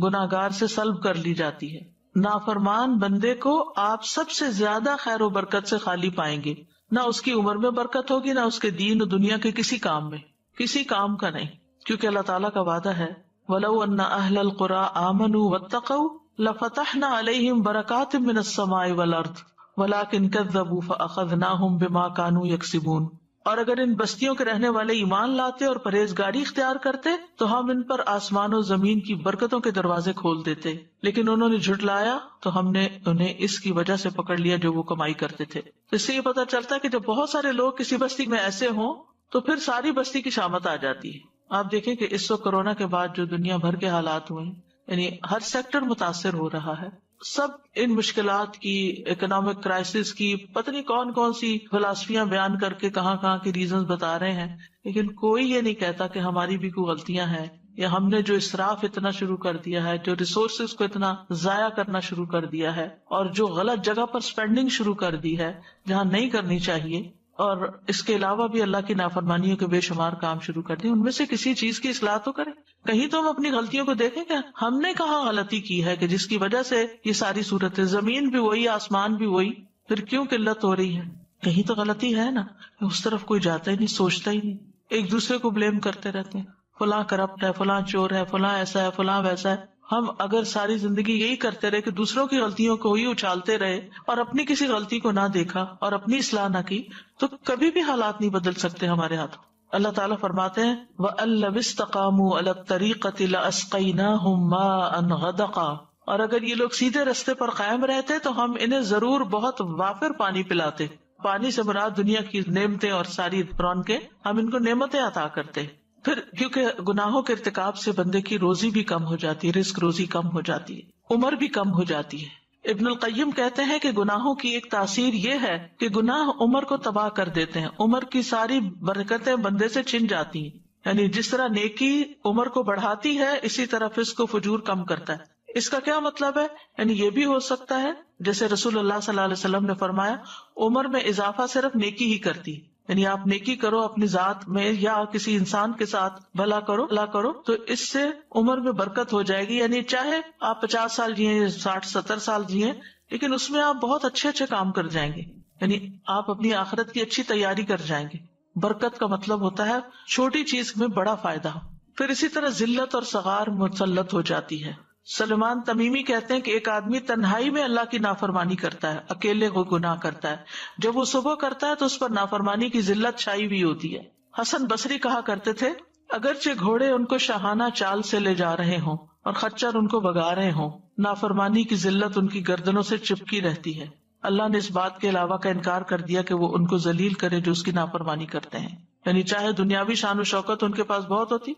S1: گناہگار سے سلب کر لی جاتی ہے. نافرمان بندے کو آپ سب سے زیادہ خیر و برکت سے خالی پائیں گے. نہ اس کی عمر میں برکت ہوگی, نہ اس کے دین و دنیا کے کسی کام میں, کسی کام کا نہیں. کیونکہ اللہ تعالیٰ کا وعدہ ہے وَلَوْ أَنَّ أَهْلَ الْقُرَىٰ آمَنُوا وَاتَّقَوْا لَفَتَحْنَا عَلَيْهِمْ بَرَكَاتٍ مِّنَ السَّمَاءِ وَالْأَرْضِ وَلَٰكِن كَذَّبُوا فَأَخَذْنَاهُمْ بِمَا كَانُوا يَكْسِبُونَ. اور اگر ان بستیوں کے رہنے والے ایمان لاتے اور پرہیزگاری اختیار کرتے تو ہم ان پر آسمان و زمین کی برکتوں کے دروازے کھول دیتے, لیکن انہوں نے جھٹلایا تو ہم نے انہیں اس کی وجہ سے پکڑ لیا جو وہ کمائی کرتے تھے. اس سے یہ پتہ چلتا ہے کہ جب بہت سارے لوگ کسی بستی میں ایسے ہوں تو پھر ساری بستی کی شامت آ جاتی ہے. آپ دیکھیں کہ اس وقت کورونا کے بعد جو دنیا بھر کے حالات ہوئے ہیں, یعنی ہر سیکٹر متاثر ہو رہا ہے. سب ان مشکلات کی, اکنامک کرائسس کی, پتہ نہیں کون کون سی فلسفیاں بیان کر کے کہاں کہاں کی ریزنز بتا رہے ہیں, لیکن کوئی یہ نہیں کہتا کہ ہماری بھی کوئی غلطیاں ہیں, یا ہم نے جو اسراف اتنا شروع کر دیا ہے, جو ریسورسز کو اتنا ضائع کرنا شروع کر دیا ہے, اور جو غلط جگہ پر اسپینڈنگ شروع کر دی ہے جہاں نہیں کرنی چاہیے, اور اس کے علاوہ بھی اللہ کی نافرمانیوں کے بے شمار کام شروع کر دیں, ان میں سے کسی چیز کی اصلاح تو کریں. کہیں تو ہم اپنی غلطیوں کو دیکھیں کہ ہم نے کہاں غلطی کی ہے کہ جس کی وجہ سے یہ ساری صورت ہے. زمین بھی وہی, آسمان بھی وہی, پھر کیوں قلت ہو رہی ہے؟ کہیں تو غلطی ہے نا. اس طرف کوئی جاتا ہی نہیں, سوچتا ہی نہیں, ایک دوسرے کو بلیم کرتے رہتے ہیں, فلاں کرپٹ ہے, فلاں چور ہے, فلاں ایسا ہے, فلاں ویسا ہے. ہم اگر ساری زندگی یہی کرتے رہے کہ دوسروں کی غلطیوں کو ہی اچھالتے رہے اور اپنی کسی غلطی کو نہ دیکھا اور اپنی اصلاح نہ کی, تو کبھی بھی حالات نہیں بدل سکتے ہمارے ہاتھوں. اللہ تعالیٰ فرماتے ہیں وَأَن لَّوِ اسْتَقَامُوا عَلَى الطَّرِيقَةِ لَأَسْقَيْنَاهُم مَّاءً غَدَقًا. اور اگر یہ لوگ سیدھے رستے پر قائم رہتے تو ہم انہیں ضرور بہت وافر پانی پلاتے. پانی سے مراد دنیا کی نعمتیں اور ساری رونقیں, ہم ان کو نعمتیں عطا کرتے. پھر کیونکہ گناہوں کے ارتکاب سے بندے کی روزی بھی کم ہو جاتی ہے, رزق روزی کم ہو جاتی ہے, عمر بھی کم ہو جاتی ہے. ابن القیم کہتے ہیں کہ گناہوں کی ایک تاثیر یہ ہے کہ گناہ عمر کو تباہ کر دیتے ہیں, عمر کی ساری برکتیں بندے سے چھن جاتی ہیں. یعنی جس طرح نیکی عمر کو بڑھاتی ہے, اسی طرح فسق و فجور کم کرتا ہے. اس کا کیا مطلب ہے؟ یعنی یہ بھی ہو سکتا ہے جیسے رسول اللہ صلی اللہ علیہ وسلم نے فرمایا عمر میں اضافہ صرف نیکی ہی کرتی, یعنی آپ نیکی کرو اپنی ذات میں یا کسی انسان کے ساتھ بھلا کرو تو اس سے عمر میں برکت ہو جائے گی. یعنی چاہے آپ 50 سال جیے 60-70 سال جیے لیکن اس میں آپ بہت اچھے اچھے کام کر جائیں گے. یعنی آپ اپنی آخرت کی اچھی تیاری کر جائیں گے. برکت کا مطلب ہوتا ہے چھوٹی چیز میں بڑا فائدہ. پھر اسی طرح ذلت اور صغار مسلط ہو جاتی ہے. سلمان تمیمی کہتے ہیں کہ ایک آدمی تنہائی میں اللہ کی نافرمانی کرتا ہے، اکیلے وہ گناہ کرتا ہے، جب وہ صبح کرتا ہے تو اس پر نافرمانی کی ذلت چھائی ہوئی ہوتی ہے. حسن بصری کہا کرتے تھے اگرچہ گھوڑے ان کو شاہانہ چال سے لے جا رہے ہوں اور خچر ان کو بگا رہے ہوں، نافرمانی کی ذلت ان کی گردنوں سے چپکی رہتی ہے. اللہ نے اس بات کے علاوہ کا انکار کر دیا کہ وہ ان کو ذلیل کرے جو اس کی نافرمانی کرتے ہیں. یعنی چاہے دنیاوی شان و شوکت ان کے پاس بہت ہوتی،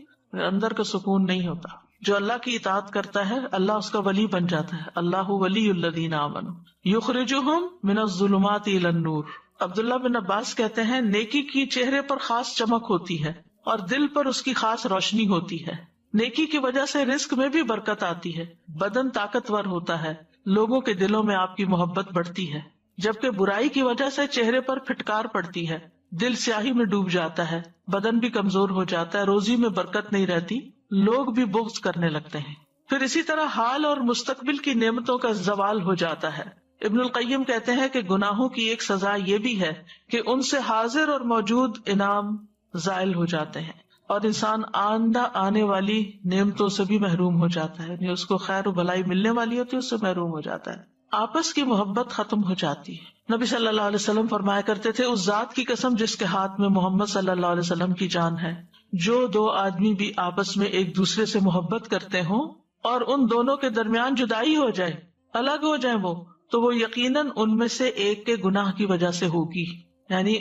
S1: اندر کا سکون نہیں ہوتا. جو اللہ کی اطاعت کرتا ہے اللہ اس کا ولی بن جاتا ہے. اللہ ولی الذین آمنوا یخرجہم من الظلمات الی النور. عبداللہ بن عباس کہتے ہیں نیکی کی چہرے پر خاص چمک ہوتی ہے اور دل پر اس کی خاص روشنی ہوتی ہے. نیکی کی وجہ سے رزق میں بھی برکت آتی ہے، بدن طاقتور ہوتا ہے، لوگوں کے دلوں میں آپ کی محبت بڑھتی ہے. جبکہ برائی کی وجہ سے چہرے پر پھٹکار پڑتی ہے، دل سیاہی میں ڈوب جاتا ہے، بدن بھی کمزور ہو جاتا ہے، روزی میں برکت نہیں رہتی، لوگ بھی بغض کرنے لگتے ہیں. پھر اسی طرح حال اور مستقبل کی نعمتوں کا زوال ہو جاتا ہے. ابن القیم کہتے ہیں کہ گناہوں کی ایک سزا یہ بھی ہے کہ ان سے حاضر اور موجود انعام زائل ہو جاتے ہیں اور انسان آئندہ آنے والی نعمتوں سے بھی محروم ہو جاتا ہے. یعنی اس کو خیر و بھلائی ملنے والی ہوتی ہے اس سے محروم ہو جاتا ہے. آپس کی محبت ختم ہو جاتی ہے. نبی صلی اللہ علیہ وسلم فرمایا کرتے تھے اس ذات کی قسم جس کے ہاتھ میں محمد صلی اللہ علیہ وسلم کی جان ہے، جو دو آدمی بھی آپس میں ایک دوسرے سے محبت کرتے ہوں اور ان دونوں کے درمیان جدائی ہو جائے، الگ ہو جائیں وہ، تو وہ یقیناً ان میں سے ایک کے گناہ کی وجہ سے ہوگی. یعنی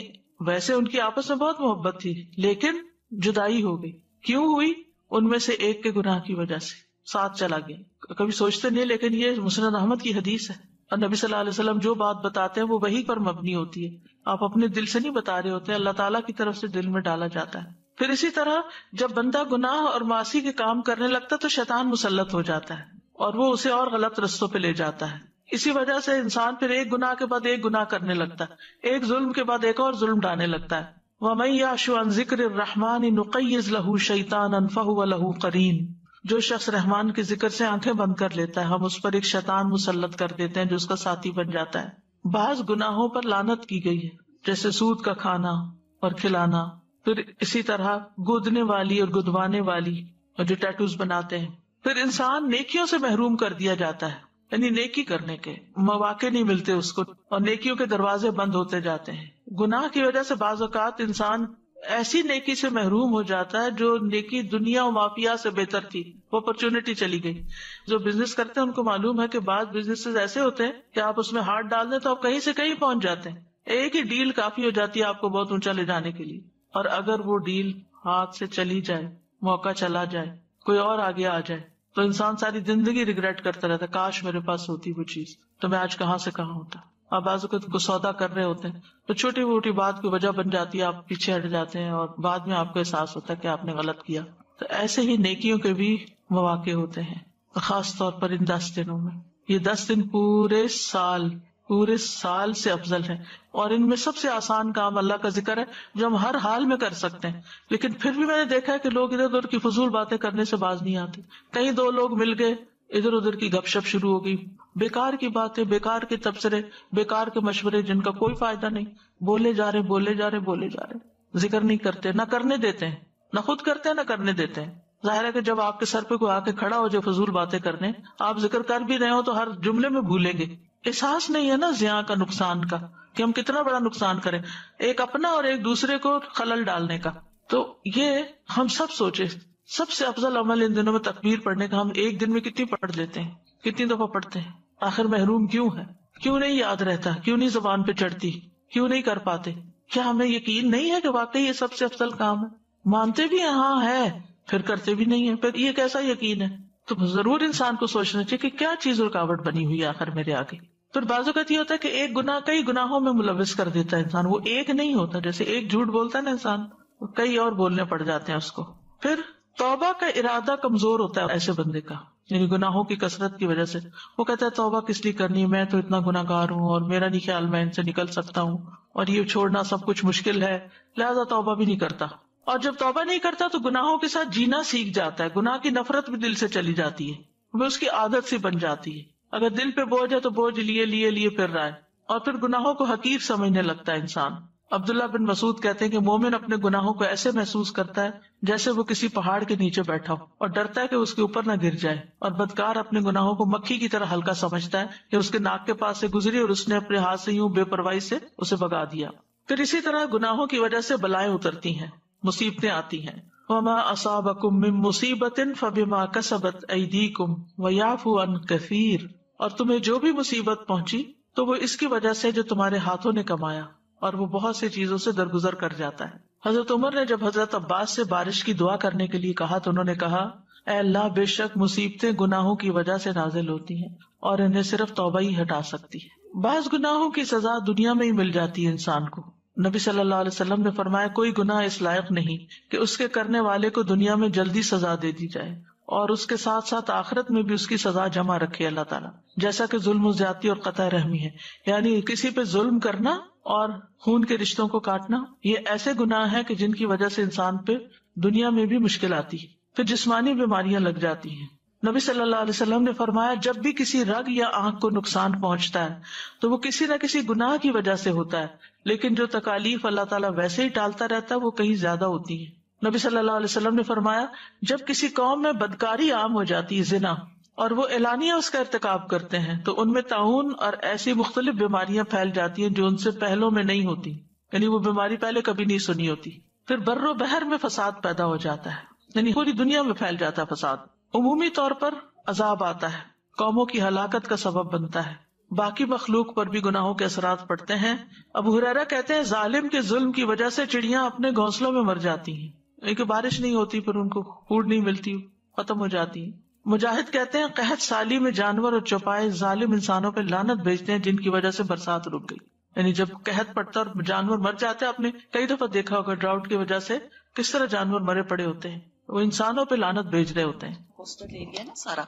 S1: ویسے ان کی آپس میں بہت محبت تھی لیکن جدائی ہو گئی. کیوں ہوئی؟ ان میں سے ایک کے گناہ کی وجہ سے ساتھ چلا گیا. کبھی سوچتے نہیں لیکن یہ مسند احمد کی حدیث ہے اور نبی صلی اللہ علیہ وسلم جو بات بتاتے ہیں وہ وحی پر مبنی ہوتی ہے. آپ اپنے دل سے نہیں بتا رہے ہوتے، اللہ تعالیٰ کی طرف سے دل میں ڈالا جاتا ہے. پھر اسی طرح جب بندہ گناہ اور معاصی کے کام کرنے لگتا ہے تو شیطان مسلط ہو جاتا ہے اور وہ اسے اور غلط رستوں پہ لے جاتا ہے. اسی وجہ سے انسان پھر ایک گناہ کے بعد ایک گناہ کرنے لگتا ہے، ایک ظلم کے بعد ایک اور ظلم ڈالنے لگتا ہے. وَمَن يَعْشُ عَن ذِكْرِ الرَّحْمَنِ نُقَيِّضْ لَهُ شَيْطَانًا فَهُوَ لَهُ قَرِينٌ. جو شخص رحمان کے ذکر سے آنکھیں بند کر لیتا ہے ہم اس پر ایک شیطان مسلط کر دیتے ہیں جو اس کا ساتھی بن جاتا ہے. بعض گناہوں پر لعنت کی گئی ہے جیسے سود کا کھانا اور کھلانا. پھر اسی طرح گودنے والی اور گدوانے والی اور جو ٹیٹوز بناتے ہیں. پھر انسان نیکیوں سے محروم کر دیا جاتا ہے، یعنی نیکی کرنے کے مواقع نہیں ملتے اس کو اور نیکیوں کے دروازے بند ہوتے جاتے ہیں. گناہ کی وجہ سے بعض اوقات انسان ایسی نیکی سے محروم ہو جاتا ہے جو نیکی دنیا و مافیا سے بہتر تھی، وہ اپرچونٹی چلی گئی. جو بزنس کرتے ہیں ان کو معلوم ہے کہ بعض بزنس ایسے ہوتے ہیں کہ آپ اس میں ہاتھ ڈال دیں تو آپ کہیں سے کہیں پہنچ جاتے ہیں. ایک ہی ڈیل کافی ہو جاتی ہے آپ کو بہت اونچا لے جانے کے لیے، اور اگر وہ ڈیل ہاتھ سے چلی جائے، موقع چلا جائے، کوئی اور آگے آ جائے تو انسان ساری زندگی ریگریٹ کرتا رہتا ہے کاش میرے پاس ہوتی وہ چیز تو میں آج کہاں سے کہاں ہوتا. آپ بعض اوقات کو سودا کر رہے ہوتے ہیں تو چھوٹی موٹی بات کی وجہ بن جاتی ہے، آپ پیچھے ہٹ جاتے ہیں اور بعد میں آپ کو احساس ہوتا ہے کہ آپ نے غلط کیا. تو ایسے ہی نیکیوں کے بھی مواقع ہوتے ہیں، خاص طور پر ان 10 دنوں میں. یہ 10 دن پورے سال سے افضل ہے اور ان میں سب سے آسان کام اللہ کا ذکر ہے جو ہم ہر حال میں کر سکتے ہیں. لیکن پھر بھی میں نے دیکھا ہے کہ لوگ ادھر ادھر کی فضول باتیں کرنے سے باز نہیں آتے. کہیں 2 لوگ مل گئے، ادھر ادھر کی گپ شپ شروع ہو گئی، بیکار کی باتیں، بیکار کے تبصرے، بیکار کے مشورے جن کا کوئی فائدہ نہیں، بولے جا رہے، ذکر نہیں کرتے، نہ کرنے دیتے ہیں، نہ خود کرتے ہیں نہ کرنے دیتے ہیں. ظاہر ہے کہ جب آپ کے سر پہ کوئی آ کے کھڑا ہو جائے فضول باتیں کرنے، آپ ذکر کر بھی رہے ہو تو ہر جملے میں بھولیں گے. احساس نہیں ہے نا زیاں کا، نقصان کا، کہ ہم کتنا بڑا نقصان کریں، ایک اپنا اور ایک دوسرے کو خلل ڈالنے کا. تو یہ ہم سب سوچے سب سے افضل عمل ان دنوں میں تکبیر پڑھنے کا. ہم ایک دن میں کتنی پڑھ لیتے ہیں، کتنی دفعہ پڑھتے ہیں؟ آخر محروم کیوں ہے؟ کیوں نہیں یاد رہتا؟ کیوں نہیں زبان پہ چڑھتی؟ کیوں نہیں کر پاتے؟ کیا ہمیں یقین نہیں ہے کہ واقعی یہ سب سے افضل کام ہے؟ مانتے بھی ہیں ہاں ہے، پھر کرتے بھی نہیں ہیں، پھر یہ کیسا یقین ہے؟ تو ضرور انسان کو سوچنا چاہیے کہ کیا چیز رکاوٹ بنی ہوئی ہے آخر میرے آگے. پھر بعض اوقات یہ ہوتا ہے کہ ایک گناہ کئی گناہوں میں ملوث کر دیتا ہے انسان. وہ ایک نہیں ہوتا، جیسے ایک جھوٹ بولتا ہے نا انسان، کئی اور بولنے پڑ جاتے ہیں اس کو. پھر توبہ کا ارادہ کمزور ہوتا ہے ایسے بندے کا، یعنی گناہوں کی کثرت کی وجہ سے. وہ کہتا ہے توبہ کس لیے کرنی ہے، میں تو اتنا گناہگار ہوں اور میرا نہیں خیال میں ان سے نکل سکتا ہوں اور یہ چھوڑنا سب کچھ مشکل ہے، لہذا توبہ بھی نہیں کرتا. اور جب توبہ نہیں کرتا تو گناہوں کے ساتھ جینا سیکھ جاتا ہے، گناہ کی نفرت بھی دل سے چلی جاتی ہے، وہ اس کی عادت سی بن جاتی ہے. اگر دل پہ بوجھ ہے تو بوجھ لیے پھر رہا ہے، اور پھر گناہوں کو حقیر سمجھنے لگتا ہے انسان. عبداللہ بن مسعود کہتے ہیں کہ مومن اپنے گناہوں کو ایسے محسوس کرتا ہے جیسے وہ کسی پہاڑ کے نیچے بیٹھا ہو اور ڈرتا ہے کہ اس کے اوپر نہ گر جائے، اور بدکار اپنے گناہوں کو مکھی کی طرح ہلکا سمجھتا ہے کہ اس کے ناک کے پاس سے گزری اور اس نے اپنے ہاتھ سے یوں بے پرواہی سے اسے بگا دیا. پھر اسی طرح گناہوں کی وجہ سے بلائیں اترتی ہیں، مصیبتیں آتی ہیں. وما اصابکم من مصیبت فبما کسبت ایدیکم ویعفو عن کثیر، اور تمہیں جو بھی مصیبت پہنچی تو وہ اس کی وجہ سے جو تمہارے ہاتھوں نے کمایا، اور وہ بہت سی چیزوں سے درگزر کر جاتا ہے. حضرت عمر نے جب حضرت عباس سے بارش کی دعا کرنے کے لیے کہا تو انہوں نے کہا، اے اللہ، بے شک مصیبتیں گناہوں کی وجہ سے نازل ہوتی ہیں اور انہیں صرف توبہ ہی ہٹا سکتی ہے. بعض گناہوں کی سزا دنیا میں ہی مل جاتی ہے انسان کو. نبی صلی اللہ علیہ وسلم نے فرمایا، کوئی گناہ اس لائق نہیں کہ اس کے کرنے والے کو دنیا میں جلدی سزا دے دی جائے اور اس کے ساتھ ساتھ آخرت میں بھی اس کی سزا جمع رکھے اللہ تعالیٰ، جیسا کہ ظلم و زیادتی اور قطع رحمی ہے. یعنی کسی پہ ظلم کرنا اور خون کے رشتوں کو کاٹنا، یہ ایسے گناہ ہیں کہ جن کی وجہ سے انسان پہ دنیا میں بھی مشکل آتی ہے، پھر جسمانی بیماریاں لگ جاتی ہیں. نبی صلی اللہ علیہ وسلم نے فرمایا، جب بھی کسی رگ یا آنکھ کو نقصان پہنچتا ہے تو وہ کسی نہ کسی گناہ کی وجہ سے ہوتا ہے، لیکن جو تکالیف اللہ تعالیٰ ویسے ہی ٹالتا رہتا ہے وہ کہیں زیادہ ہوتی ہیں. نبی صلی اللہ علیہ وسلم نے فرمایا، جب کسی قوم میں بدکاری عام ہو جاتی ہے، زنا، اور وہ اعلانیہ اس کا ارتکاب کرتے ہیں تو ان میں طاعون اور ایسی مختلف بیماریاں پھیل جاتی ہیں جو ان سے پہلوں میں نہیں ہوتی، یعنی وہ بیماری پہلے کبھی نہیں سنی ہوتی. پھر بر و بحر میں فساد پیدا ہو جاتا ہے، یعنی پوری دنیا میں پھیل جاتا ہے فساد. عمومی طور پر عذاب آتا ہے، قوموں کی ہلاکت کا سبب بنتا ہے، باقی مخلوق پر بھی گناہوں کے اثرات پڑتے ہیں. ابو ہریرہ کہتے ہیں، ظالم کے ظلم کی وجہ سے چڑیاں اپنے گھونسلوں میں مر جاتی ہیں، ایک بارش نہیں ہوتی، پھر ان کو فوڈ نہیں ملتی، ختم ہو جاتی ہیں. مجاہد کہتے ہیں، قحط سالی میں جانور اور چوپائے ظالم انسانوں پہ لعنت بھیجتے ہیں جن کی وجہ سے برسات رک گئی. یعنی جب قحط پڑتا اور جانور مر جاتے ہیں، آپ نے کئی دفعہ دیکھا ہوگا ڈراؤٹ کی وجہ سے کس طرح جانور مرے پڑے ہوتے ہیں، وہ انسانوں پہ لعنت بھیج رہے ہوتے ہیں.
S3: کوسٹل ایریا نا سارا،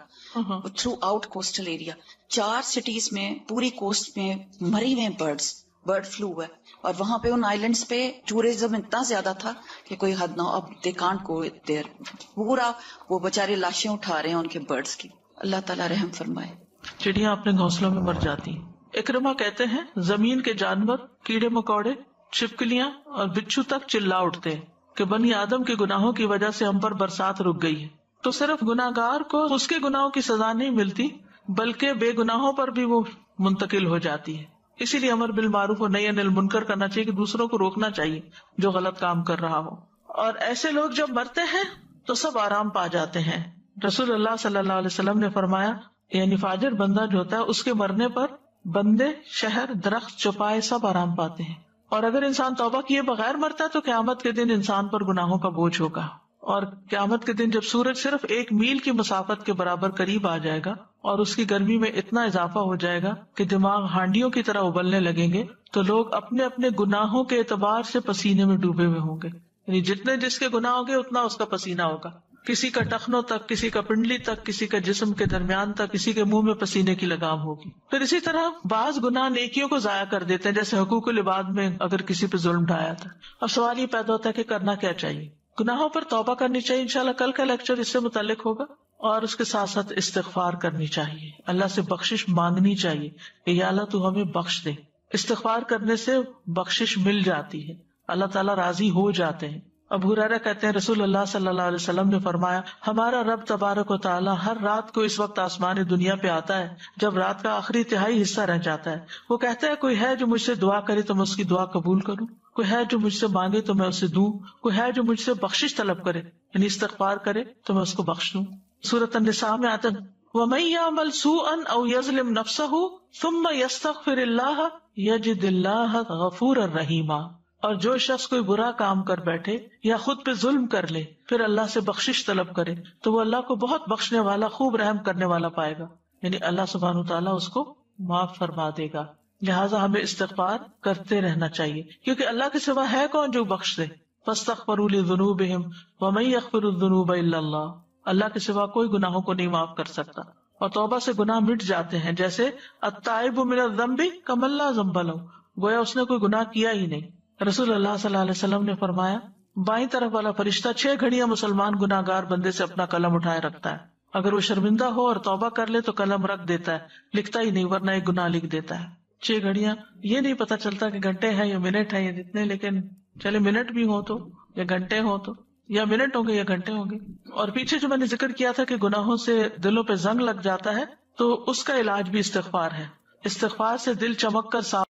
S3: through out coastal area, 4 cities میں پوری کوسٹ میں مری ہوئے برڈ فلو ہے، اور وہاں پہ ان آئیلینڈز پہ ٹورزم اتنا زیادہ تھا کہ کوئی حد نہ ہو. اب دے کانٹ گو دیر، پورا وہ بےچارے لاشیں اٹھا رہے ہیں ان کے برڈز کی. اللہ تعالیٰ رحم فرمائے.
S1: چڑیاں اپنے گھونسلوں میں مر جاتی ہیں. اکرمہ کہتے ہیں، زمین کے جانور، کیڑے مکوڑے، چھپکلیاں اور بچھو تک چلا اٹھتے ہیں کہ بنی آدم کے گناہوں کی وجہ سے ہم پر برسات رک گئی ہے. تو صرف گناہگار کو اس کے گناہوں کی سزا نہیں ملتی بلکہ بے گناہوں پر بھی وہ منتقل ہو جاتی ہے. اسی لیے امر بالمعروف و نہی عن المنکر کرنا چاہیے کہ دوسروں کو روکنا چاہیے جو غلط کام کر رہا ہو. اور ایسے لوگ جب مرتے ہیں تو سب آرام پا جاتے ہیں. رسول اللہ صلی اللہ علیہ وسلم نے فرمایا، یعنی فاجر بندہ جو ہوتا ہے اس کے مرنے پر بندے، شہر، درخت، چوپائے سب آرام پاتے ہیں. اور اگر انسان توبہ کیے بغیر مرتا ہے تو قیامت کے دن انسان پر گناہوں کا بوجھ ہوگا. اور قیامت کے دن جب سورج صرف 1 میل کی مسافت کے برابر قریب آ جائے گا اور اس کی گرمی میں اتنا اضافہ ہو جائے گا کہ دماغ ہانڈیوں کی طرح ابلنے لگیں گے تو لوگ اپنے اپنے گناہوں کے اعتبار سے پسینے میں ڈوبے ہوئے ہوں گے. یعنی جتنے جس کے گناہ ہوگے اتنا اس کا پسینہ ہوگا، کسی کا ٹخنوں تک، کسی کا پنڈلی تک، کسی کا جسم کے درمیان تک، کسی کے منہ میں پسینے کی لگام ہوگی. پھر اسی طرح بعض گناہ نیکیوں کو ضائع کر دیتے ہیں، جیسے حقوق العباد میں اگر کسی پہ ظلم ڈھایا تھا. اب سوال یہ پیدا ہوتا ہے کہ کرنا کیا چاہیے. گناہوں پر توبہ کرنی چاہیے، انشاءاللہ کل کا لیکچر اس سے متعلق ہوگا. اور اس کے ساتھ ساتھ استغفار کرنی چاہیے، اللہ سے بخشش مانگنی چاہیے کہ یا اللہ تو ہمیں بخش دے. استغفار کرنے سے بخشش مل جاتی ہے، اللہ تعالیٰ راضی ہو جاتے ہیں. ابو ہریرہ کہتے ہیں، رسول اللہ صلی اللہ علیہ وسلم نے فرمایا، ہمارا رب تبارک و تعالیٰ ہر رات کو اس وقت آسمان دنیا پہ آتا ہے جب رات کا آخری تہائی حصہ رہ جاتا ہے. وہ کہتا ہے، کوئی ہے جو مجھ سے دعا کرے تو میں اس کی دعا قبول کروں، کوئی ہے جو مجھ سے مانگے تو میں اسے دوں، کوئی ہے جو مجھ سے بخشش طلب کرے یعنی استغفار کرے تو میں اس کو بخش دوں. سورۃ النساء میں آتا ہے، وَمَن يَعْمَلْ سُوءًا أَوْ يَظْلِمْ نَفْسَهُ ثُمَّ يَسْتَغْفِرِ اللَّهَ يَجِدِ اللَّهَ غَفُورًا رَحِيمًا. اور جو شخص کوئی برا کام کر بیٹھے یا خود پہ ظلم کر لے پھر اللہ سے بخشش طلب کرے تو وہ اللہ کو بہت بخشنے والا، خوب رحم کرنے والا پائے گا. یعنی اللہ سبحانہ وتعالیٰ اس کو معاف فرما دے گا. لہٰذا ہمیں استغفار کرتے رہنا چاہیے کیونکہ اللہ کے سوا ہے کون جو بخش دے. فاستغفروا لذنوبہم ومن یغفر الذنوب الا اللہ. اللہ کے سوا کوئی گناہوں کو نہیں معاف کر سکتا. اور توبہ سے گناہ مٹ جاتے ہیں، جیسے التائب من الذنب کمن لا ذنب لہ. گویا اس نے کوئی گناہ کیا ہی نہیں. رسول اللہ صلی اللہ علیہ وسلم نے فرمایا بائیں طرف والا فرشتہ 6 گھڑیاں مسلمان گناہ گار بندے سے اپنا قلم اٹھائے رکھتا ہے. اگر وہ شرمندہ ہو اور توبہ کر لے تو قلم رکھ دیتا ہے, لکھتا ہی نہیں, ورنہ ایک گناہ لکھ دیتا ہے. 6 گھڑیاں, یہ نہیں پتا چلتا کہ گھنٹے ہیں یا منٹ ہیں یا جتنے, لیکن چلے منٹ بھی ہو تو یا گھنٹے ہو تو, یا منٹ ہوں گے یا گھنٹے ہوں گے. اور پیچھے جو میں نے ذکر کیا تھا کہ گناہوں سے دلوں پہ زنگ لگ جاتا ہے, تو اس کا علاج بھی استغفار ہے. استغفار سے دل چمک کر صاف